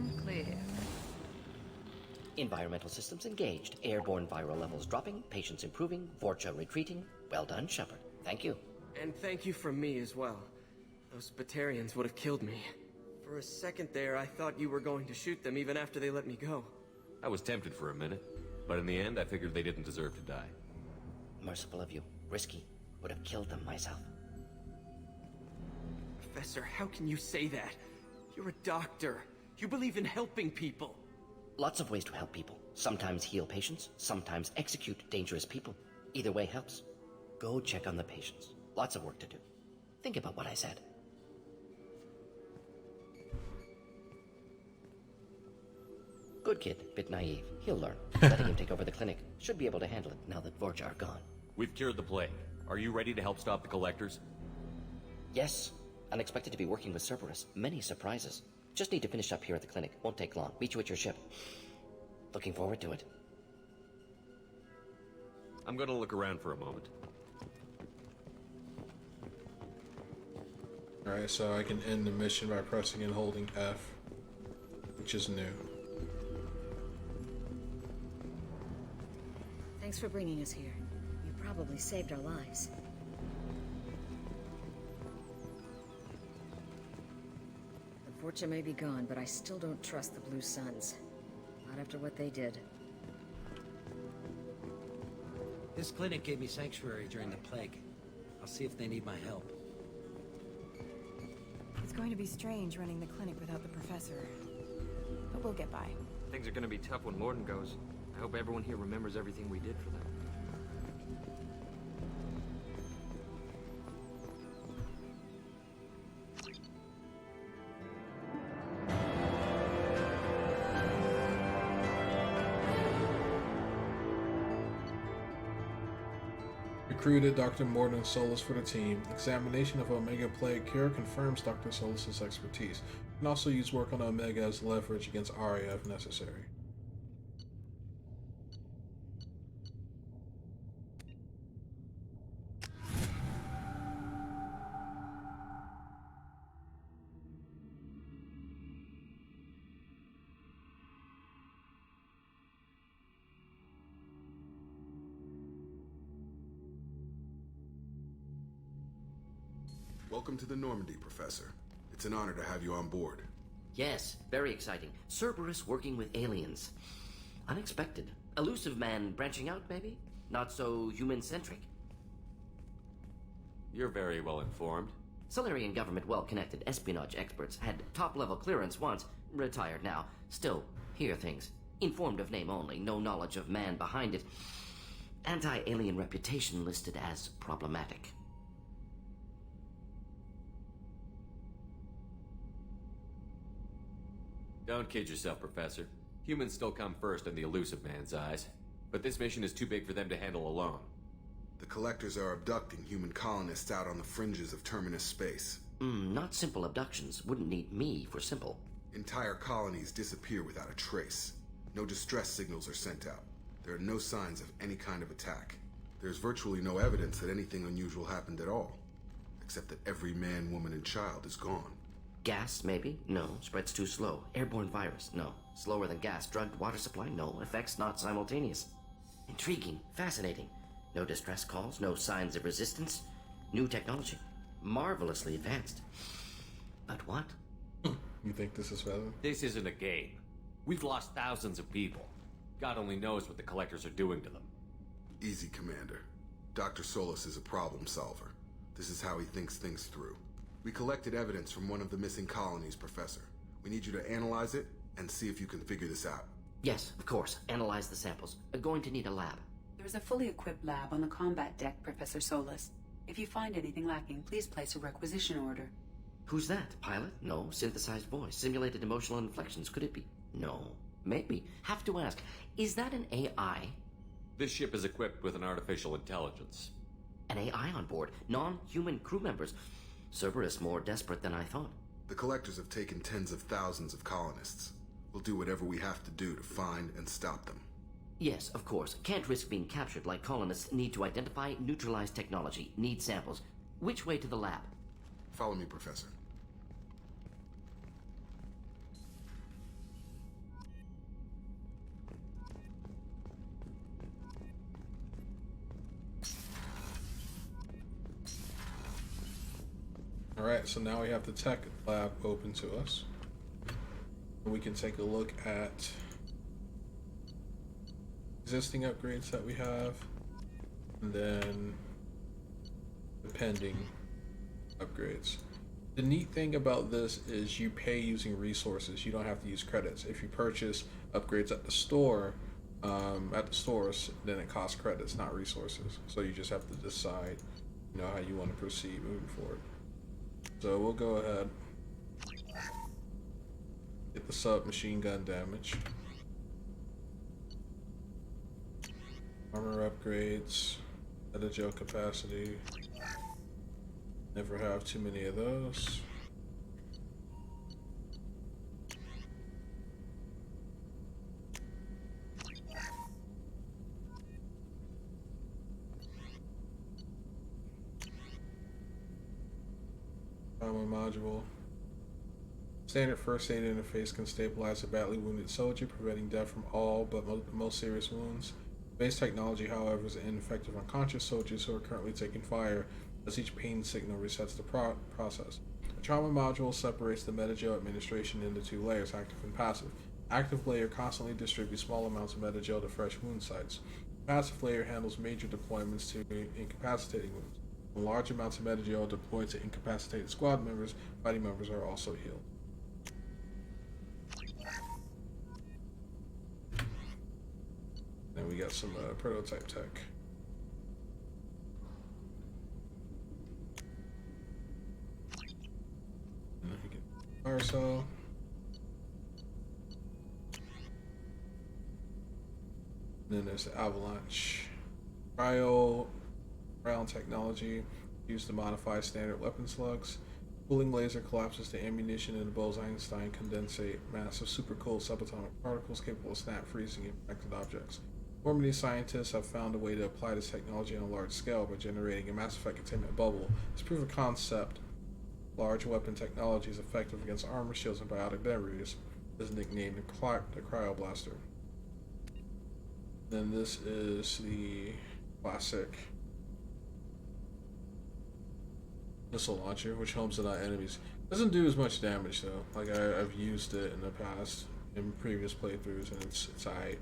Speaker 6: And clear.
Speaker 4: Environmental systems engaged. Airborne viral levels dropping. Patients improving. Vorcha retreating. Well done, Shepard. Thank you.
Speaker 12: And thank you from me as well. Those Batarians would have killed me. For a second there, I thought you were going to shoot them even after they let me go.
Speaker 21: I was tempted for a minute, but in the end, I figured they didn't deserve to die.
Speaker 4: Merciful of you. Risky. Would have killed them myself.
Speaker 12: Professor, how can you say that? You're a doctor. You believe in helping people.
Speaker 4: Lots of ways to help people. Sometimes heal patients, sometimes execute dangerous people. Either way helps. Go check on the patients. Lots of work to do. Think about what I said. Good kid, bit naive. He'll learn. Letting him take over the clinic. Should be able to handle it now that Vorcha are gone.
Speaker 21: We've cured the plague. Are you ready to help stop the collectors?
Speaker 4: Yes. Unexpected to be working with Cerberus. Many surprises. Just need to finish up here at the clinic. Won't take long. Meet you at your ship. Looking forward to it.
Speaker 21: I'm gonna look around for a moment.
Speaker 1: Alright, so I can end the mission by pressing and holding F, which is new.
Speaker 5: Thanks for bringing us here. You probably saved our lives. The Vorcha may be gone, but I still don't trust the Blue Suns. Not after what they did.
Speaker 7: This clinic gave me sanctuary during the plague. I'll see if they need my help.
Speaker 20: It's going to be strange running the clinic without the professor. But we'll get by.
Speaker 23: Things are gonna be tough when Morden goes. I hope everyone here remembers everything we did for them.
Speaker 1: Recruited Dr. Morden Solus for the team. Examination of Omega Plague Cure confirms Dr. Solus's expertise. Can also use work on Omega as leverage against Arya if necessary.
Speaker 2: Welcome to the Normandy, Professor. It's an honor to have you on board.
Speaker 4: Yes, very exciting. Cerberus working with aliens. Unexpected. Elusive man branching out, maybe? Not so human-centric.
Speaker 21: You're very well informed.
Speaker 4: Salarian government well-connected espionage experts had top-level clearance once, retired now. Still, hear things. Informed of name only, no knowledge of man behind it. Anti-alien reputation listed as problematic.
Speaker 21: Don't kid yourself, Professor. Humans still come first in the elusive man's eyes. But this mission is too big for them to handle alone.
Speaker 2: The Collectors are abducting human colonists out on the fringes of Terminus space.
Speaker 4: Not simple abductions. Wouldn't need me for simple.
Speaker 2: Entire colonies disappear without a trace. No distress signals are sent out. There are no signs of any kind of attack. There's virtually no evidence that anything unusual happened at all. Except that every man, woman, and child is gone.
Speaker 4: Gas, maybe? No. Spreads too slow. Airborne virus? No. Slower than gas. Drugged water supply? No. Effects not simultaneous. Intriguing. Fascinating. No distress calls. No signs of resistance. New technology. Marvelously advanced. But what?
Speaker 1: You think this is relevant?
Speaker 21: This isn't a game. We've lost thousands of people. God only knows what the Collectors are doing to them.
Speaker 2: Easy, Commander. Dr. Solus is a problem solver. This is how he thinks things through. We collected evidence from one of the missing colonies, Professor. We need you to analyze it and see if you can figure this out.
Speaker 4: Yes, of course. Analyze the samples. Going to need a lab.
Speaker 6: There's a fully equipped lab on the combat deck, Professor Solus. If you find anything lacking, please place a requisition order.
Speaker 4: Who's that? Pilot? No. Synthesized voice. Simulated emotional inflections. Could it be? No. Maybe. Have to ask. Is that an AI?
Speaker 21: This ship is equipped with an artificial intelligence.
Speaker 4: An AI on board? Non-human crew members? Cerberus more desperate than I thought.
Speaker 2: The Collectors have taken tens of thousands of colonists. We'll do whatever we have to do to find and stop them.
Speaker 4: Yes, of course. Can't risk being captured like colonists. Need to identify, neutralize technology. Need samples. Which way to the lab?
Speaker 2: Follow me, Professor.
Speaker 1: Alright, so now we have the tech lab open to us. We can take a look at existing upgrades that we have, and then the pending upgrades. The neat thing about this is you pay using resources. You don't have to use credits. If you purchase upgrades at the store, at the stores, then it costs credits, not resources. So you just have to decide, you know, how you want to proceed moving forward. So we'll go ahead, get the submachine gun damage, armor upgrades, meta-gel capacity. Never have too many of those. Trauma module. Standard first aid interface can stabilize a badly wounded soldier, preventing death from all but most serious wounds. Base technology, however, is ineffective on conscious soldiers who are currently taking fire, as each pain signal resets the process. The trauma module separates the meta-gel administration into two layers, active and passive. Active layer constantly distributes small amounts of meta-gel to fresh wound sites. The passive layer handles major deployments to incapacitating wounds. When large amounts of meta-gel deployed to incapacitated squad members, fighting members are also healed. Then we got some prototype tech. Fire cell. Then there's the avalanche. Cryo round technology used to modify standard weapon slugs. Cooling laser collapses the ammunition in the Bose-Einstein condensate mass of supercooled subatomic particles capable of snap freezing infected objects. More many scientists have found a way to apply this technology on a large scale by generating a Mass Effect containment bubble. As proof of concept, large weapon technology is effective against armor, shields, and biotic barriers. This is nicknamed the Cryoblaster. Then this is the classic missile launcher, which homes in on enemies. Doesn't do as much damage though. Like I've used it in the past in previous playthroughs, and it's alright.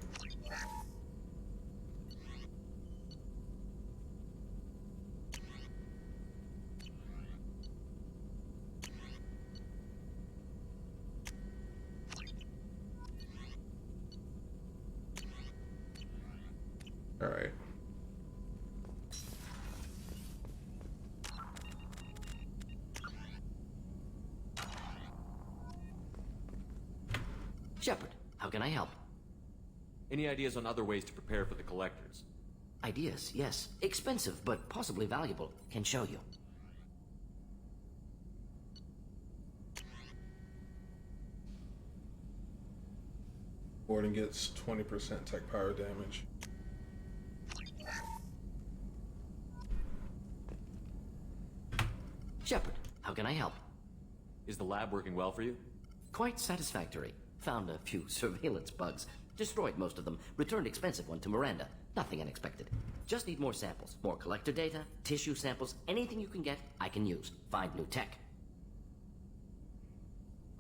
Speaker 1: Alright.
Speaker 4: Shepard, how can I help?
Speaker 21: Any ideas on other ways to prepare for the collectors?
Speaker 4: Ideas, yes. Expensive, but possibly valuable. Can show you.
Speaker 1: Gordon gets 20% tech power damage.
Speaker 4: Shepard, how can I help?
Speaker 21: Is the lab working well for you?
Speaker 4: Quite satisfactory. Found a few surveillance bugs. Destroyed most of them. Returned expensive one to Miranda. Nothing unexpected. Just need more samples. More collector data, tissue samples, anything you can get, I can use. Find new tech.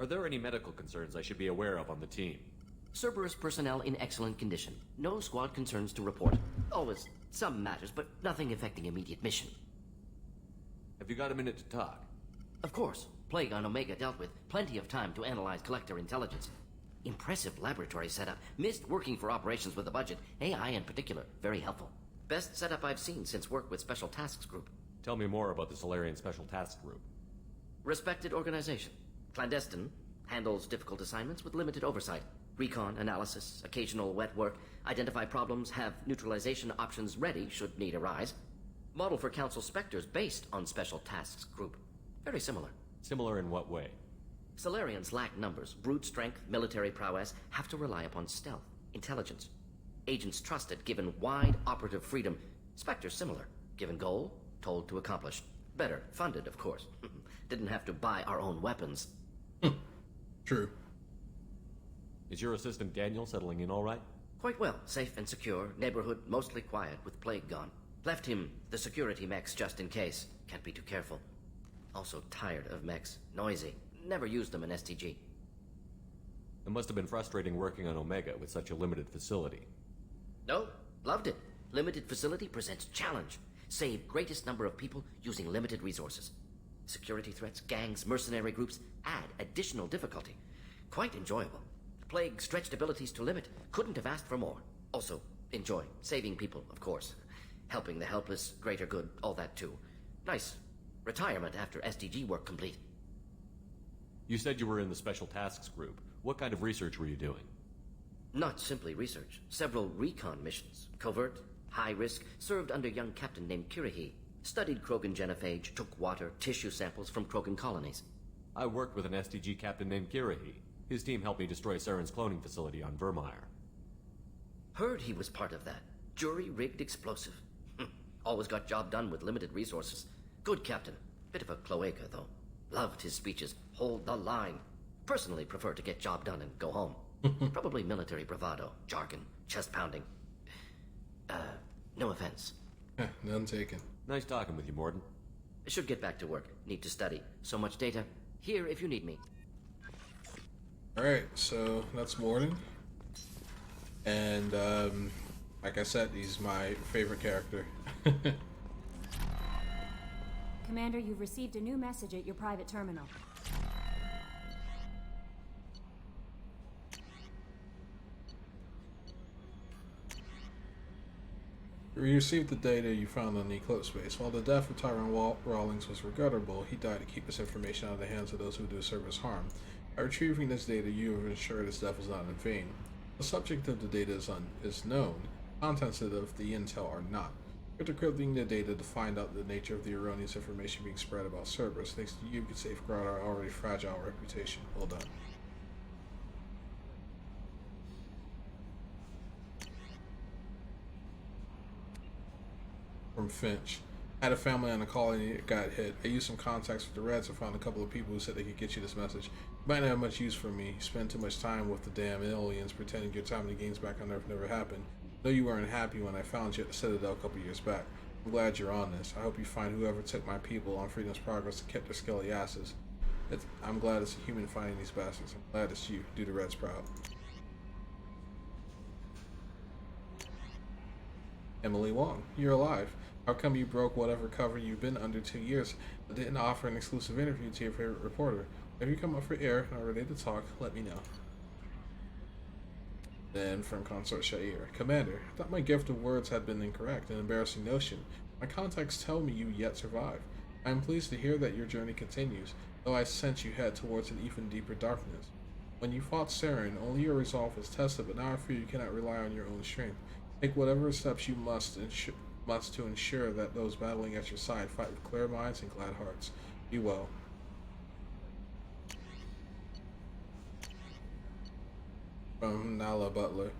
Speaker 21: Are there any medical concerns I should be aware of on the team?
Speaker 4: Cerberus personnel in excellent condition. No squad concerns to report. Always some matters, but nothing affecting immediate mission.
Speaker 21: Have you got a minute to talk?
Speaker 4: Of course. Plague on Omega dealt with. Plenty of time to analyze collector intelligence. Impressive laboratory setup. Missed working for operations with a budget. AI in particular. Very helpful. Best setup I've seen since work with Special Tasks Group.
Speaker 21: Tell me more about the Salarian Special Task Group.
Speaker 4: Respected organization. Clandestine. Handles difficult assignments with limited oversight. Recon, analysis, occasional wet work. Identify problems, have neutralization options ready should need arise. Model for Council Spectres based on Special Tasks Group. Very similar.
Speaker 21: Similar in what way?
Speaker 4: Salarians lack numbers, brute strength, military prowess, have to rely upon stealth, intelligence. Agents trusted, given wide operative freedom. Spectres similar, given goal, told to accomplish. Better, funded, of course. Didn't have to buy our own weapons.
Speaker 1: True.
Speaker 21: Is your assistant Daniel settling in all right?
Speaker 4: Quite well, safe and secure, neighborhood mostly quiet with plague gone. Left him the security mechs just in case. Can't be too careful. Also tired of mechs. Noisy. Never used them in STG.
Speaker 21: It must have been frustrating working on Omega with such a limited facility.
Speaker 4: No, loved it. Limited facility presents challenge. Save greatest number of people using limited resources. Security threats, gangs, mercenary groups add additional difficulty. Quite enjoyable. Plague stretched abilities to limit. Couldn't have asked for more. Also, enjoy. Saving people, of course. Helping the helpless, greater good, all that too. Nice. Retirement after SDG work complete.
Speaker 21: You said you were in the Special Tasks Group. What kind of research were you doing?
Speaker 4: Not simply research. Several recon missions. Covert, high risk, served under a young captain named Kirihi. Studied Krogan genophage, took water, tissue samples from Krogan colonies.
Speaker 21: I worked with an SDG captain named Kirihi. His team helped me destroy Saren's cloning facility on Vermeer.
Speaker 4: Heard he was part of that. Jury-rigged explosive. Always got job done with limited resources. Good captain. Bit of a cloaca, though. Loved his speeches. Hold the line. Personally prefer to get job done and go home. Probably military bravado, jargon, chest pounding. No offense.
Speaker 1: None taken.
Speaker 21: Nice talking with you, Morden.
Speaker 4: Should get back to work. Need to study. So much data. Here if you need me.
Speaker 1: Alright, so that's Morden. And, like I said, he's my favorite character.
Speaker 17: Commander, you've received a new message at your private terminal.
Speaker 1: We received the data you found on the Eclipse base. While the death of Tyrone Rawlings was regrettable, he died to keep this information out of the hands of those who do Cerberus harm. By retrieving this data, you have ensured his death was not in vain. The subject of the data is known. Contents of the intel are not. After decrypting the data to find out the nature of the erroneous information being spread about Cerberus, thanks to you, can safeguard our already fragile reputation. Well done. From Finch. I had a family on the colony that got hit. I used some contacts with the Reds and found a couple of people who said they could get you this message. You might not have much use for me. You spend too much time with the damn aliens pretending your time in the games back on Earth never happened. I know you weren't happy when I found you at the Citadel a couple years back. I'm glad you're on this. I hope you find whoever took my people on Freedom's Progress and kept their skelly asses. I'm glad it's a human finding these bastards. I'm glad it's you. Do the Reds proud. Emily Wong, you're alive. How come you broke whatever cover you've been under 2 years but didn't offer an exclusive interview to your favorite reporter? If you come up for air and are ready to talk, let me know. Then from Consort Shair, Commander, I thought my gift of words had been incorrect, an embarrassing notion. My contacts tell me you yet survive. I am pleased to hear that your journey continues, though I sense you head towards an even deeper darkness. When you fought Saren, only your resolve was tested, but now I fear you cannot rely on your own strength. Take whatever steps you must to ensure that those battling at your side fight with clear minds and glad hearts. Be well. From Nala Butler.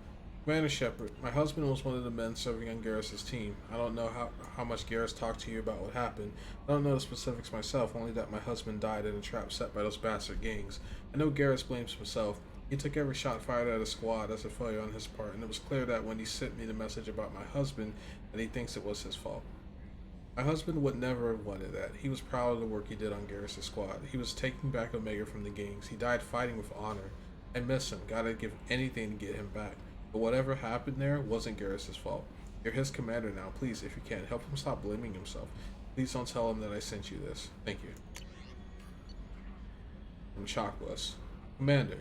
Speaker 1: Commander Shepard, my husband was one of the men serving on Garrus's team. I don't know how much Garrus talked to you about what happened. I don't know the specifics myself, only that my husband died in a trap set by those bastard gangs. I know Garrus blames himself. He took every shot fired at a squad as a failure on his part, and it was clear that when he sent me the message about my husband, that he thinks it was his fault. My husband would never have wanted that. He was proud of the work he did on Garrus's squad. He was taking back Omega from the gangs. He died fighting with honor. I miss him. Gotta give anything to get him back. But whatever happened there wasn't Garrus's fault. You're his commander now. Please, if you can, help him stop blaming himself. Please don't tell him that I sent you this. Thank you. From Chockless. Commander,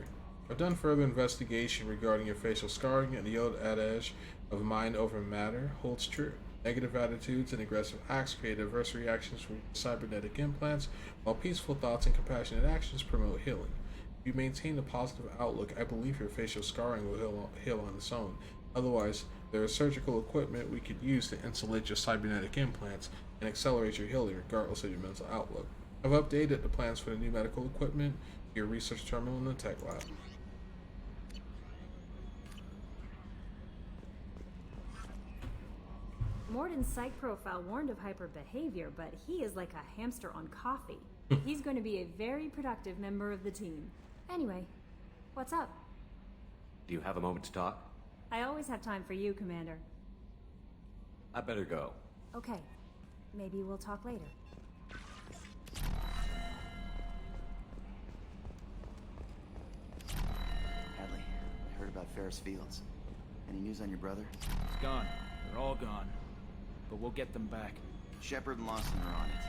Speaker 1: I've done further investigation regarding your facial scarring, and the old adage of mind over matter holds true. Negative attitudes and aggressive acts create adverse reactions from cybernetic implants, while peaceful thoughts and compassionate actions promote healing. If you maintain a positive outlook, I believe your facial scarring will heal on its own. Otherwise, there is surgical equipment we could use to insulate your cybernetic implants and accelerate your healing regardless of your mental outlook. I've updated the plans for the new medical equipment, your research terminal, and the tech lab.
Speaker 17: Morden's psych profile warned of hyper behavior, but he is like a hamster on coffee. He's going to be a very productive member of the team. Anyway, what's up?
Speaker 21: Do you have a moment to talk?
Speaker 17: I always have time for you, Commander.
Speaker 21: I better go.
Speaker 17: Okay. Maybe we'll talk later.
Speaker 10: about Ferris Fields. Any news on your brother?
Speaker 18: He's gone. They're all gone. But we'll get them back.
Speaker 10: Shepard and Lawson are on it.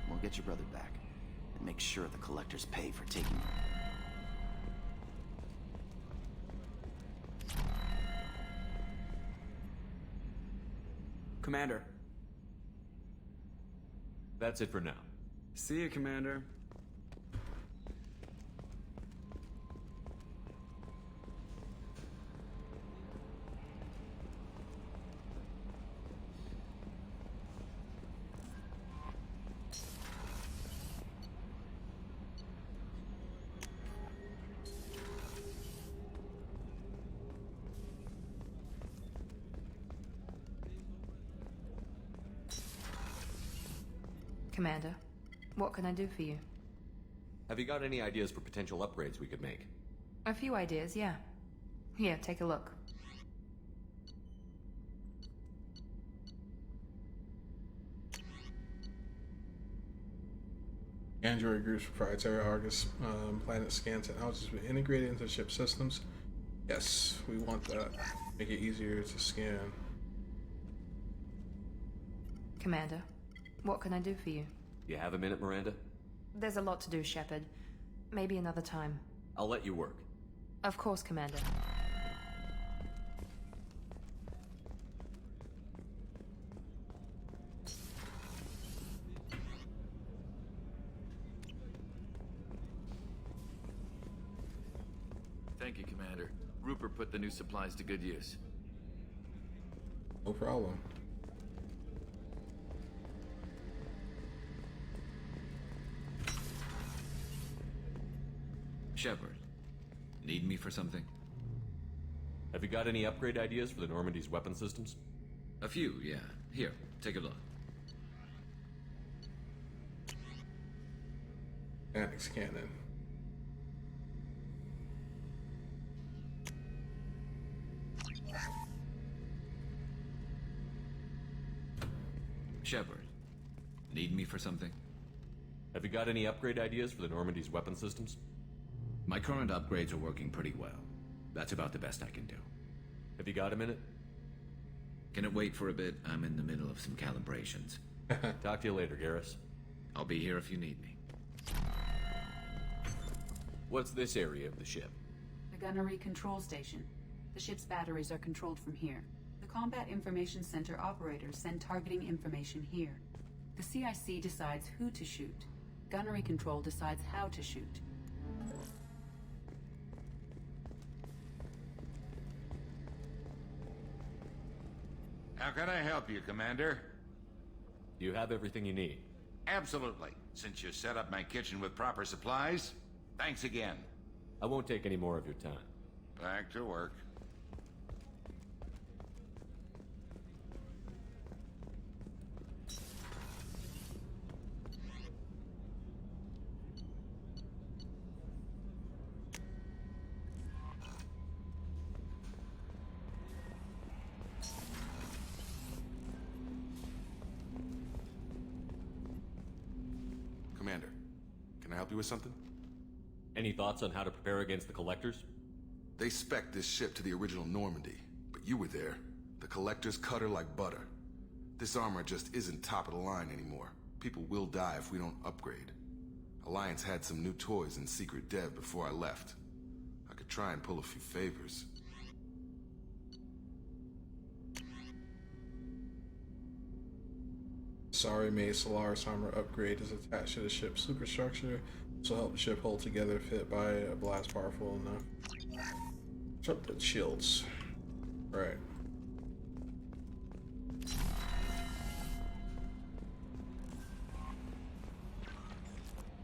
Speaker 10: We'll get your brother back. And make sure the collectors pay for taking him.
Speaker 18: Commander.
Speaker 21: That's it for now.
Speaker 18: See you, Commander.
Speaker 11: Commander, what can I do for you?
Speaker 21: Have you got any ideas for potential upgrades we could make?
Speaker 11: A few ideas, yeah. Here, take a look.
Speaker 1: Android Group's proprietary Argus planet scan technology has been integrated into ship systems. Yes, we want that. Make it easier to scan.
Speaker 11: Commander, what can I do for you?
Speaker 21: You have a minute, Miranda?
Speaker 11: There's a lot to do, Shepard. Maybe another time.
Speaker 21: I'll let you work.
Speaker 11: Of course, Commander.
Speaker 19: Thank you, Commander. Rupert put the new supplies to good use.
Speaker 1: No problem.
Speaker 19: Shepard, need me for something?
Speaker 21: Have you got any upgrade ideas for the Normandy's weapon systems?
Speaker 19: A few, yeah. Here, take a look.
Speaker 1: Annex cannon.
Speaker 19: Shepard, need me for something?
Speaker 21: Have you got any upgrade ideas for the Normandy's weapon systems?
Speaker 24: My current upgrades are working pretty well. That's about the best I can do.
Speaker 21: Have you got a minute?
Speaker 24: Can it wait for a bit? I'm in the middle of some calibrations.
Speaker 21: Talk to you later, Garrus.
Speaker 24: I'll be here if you need me.
Speaker 21: What's this area of the ship?
Speaker 6: The gunnery control station. The ship's batteries are controlled from here. The Combat Information Center operators send targeting information here. The CIC decides who to shoot. Gunnery control decides how to shoot.
Speaker 25: How can I help you, Commander?
Speaker 21: You have everything you need.
Speaker 25: Absolutely. Since you set up my kitchen with proper supplies, thanks again.
Speaker 21: I won't take any more of your time.
Speaker 25: Back to work.
Speaker 2: Commander, can I help you with something?
Speaker 21: Any thoughts on how to prepare against the Collectors?
Speaker 2: They spec'd this ship to the original Normandy, but you were there. The Collectors cut her like butter. This armor just isn't top of the line anymore. People will die if we don't upgrade. Alliance had some new toys in secret dev before I left. I could try and pull a few favors.
Speaker 1: Sorry, made Solaris armor upgrade is attached to the ship's superstructure. This will help the ship hold together if hit by a blast powerful enough. Disrupted shields. Right.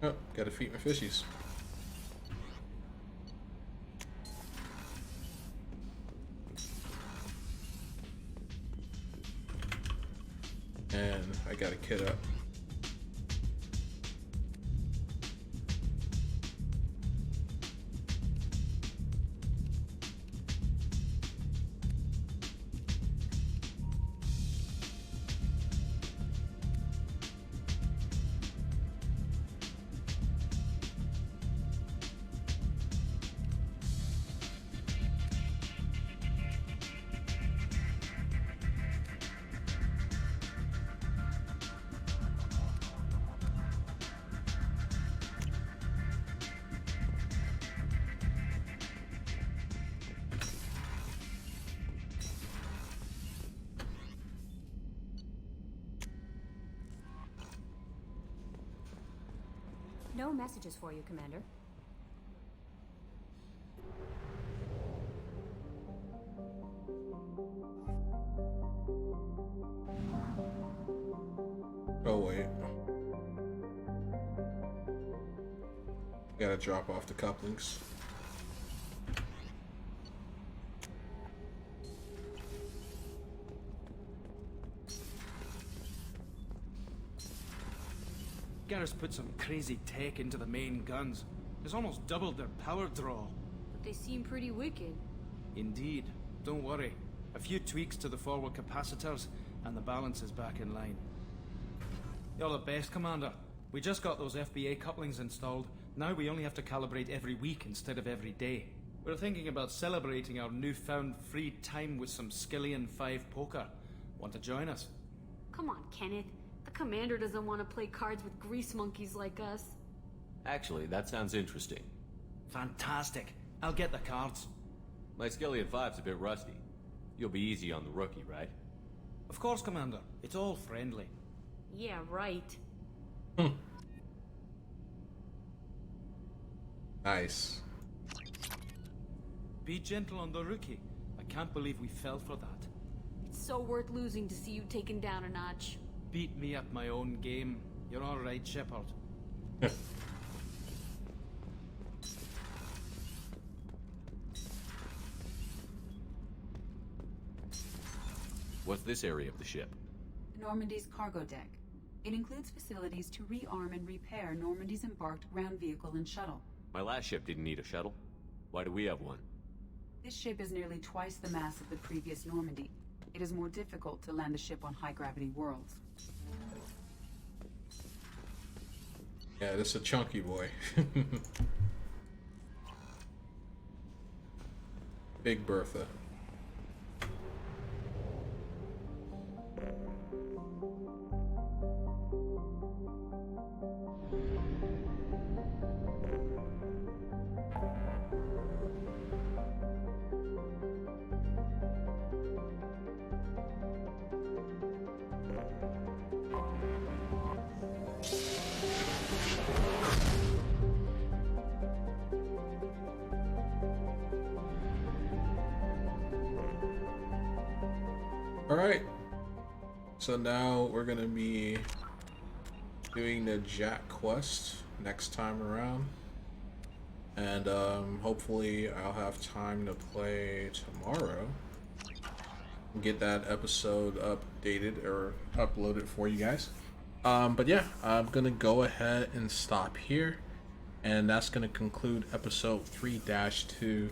Speaker 1: Oh, gotta feed my fishies. And I got a kit up.
Speaker 17: No messages for you, Commander.
Speaker 1: Oh wait. Gotta drop off the couplings.
Speaker 18: Garrus put some crazy tech into the main guns. It's almost doubled their power draw.
Speaker 3: But they seem pretty wicked.
Speaker 18: Indeed. Don't worry. A few tweaks to the forward capacitors, and the balance is back in line. You're the best, Commander. We just got those FBA couplings installed. Now we only have to calibrate every week instead of every day. We're thinking about celebrating our newfound free time with some Skillian 5 poker. Want to join us?
Speaker 3: Come on, Kenneth. The commander doesn't want to play cards with grease monkeys like us.
Speaker 21: Actually, that sounds interesting.
Speaker 18: Fantastic. I'll get the cards.
Speaker 21: My Skillian 5's a bit rusty. You'll be easy on the rookie, right?
Speaker 18: Of course, Commander. It's all friendly.
Speaker 3: Yeah, right.
Speaker 1: Nice.
Speaker 18: Be gentle on the rookie. I can't believe we fell for that.
Speaker 3: It's so worth losing to see you taken down a notch.
Speaker 18: Beat me at my own game. You're all right, Shepard.
Speaker 21: What's this area of the ship?
Speaker 6: Normandy's cargo deck. It includes facilities to rearm and repair Normandy's embarked ground vehicle and shuttle.
Speaker 21: My last ship didn't need a shuttle. Why do we have one?
Speaker 6: This ship is nearly twice the mass of the previous Normandy. It is more difficult to land the ship on high-gravity worlds.
Speaker 1: Yeah, this is a chunky boy. Big Bertha. Alright, so now we're gonna be doing the Jack quest next time around, and hopefully I'll have time to play tomorrow and get that episode updated or uploaded for you guys. But yeah, I'm gonna go ahead and stop here, and that's gonna conclude episode 3-2.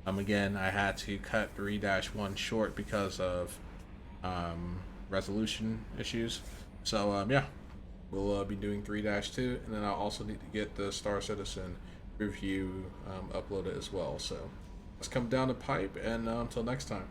Speaker 1: Again, I had to cut 3-1 short because of resolution issues. So yeah, we'll be doing 3-2, and then I'll also need to get the Star Citizen review uploaded as well. So let's come down the pipe, and until next time.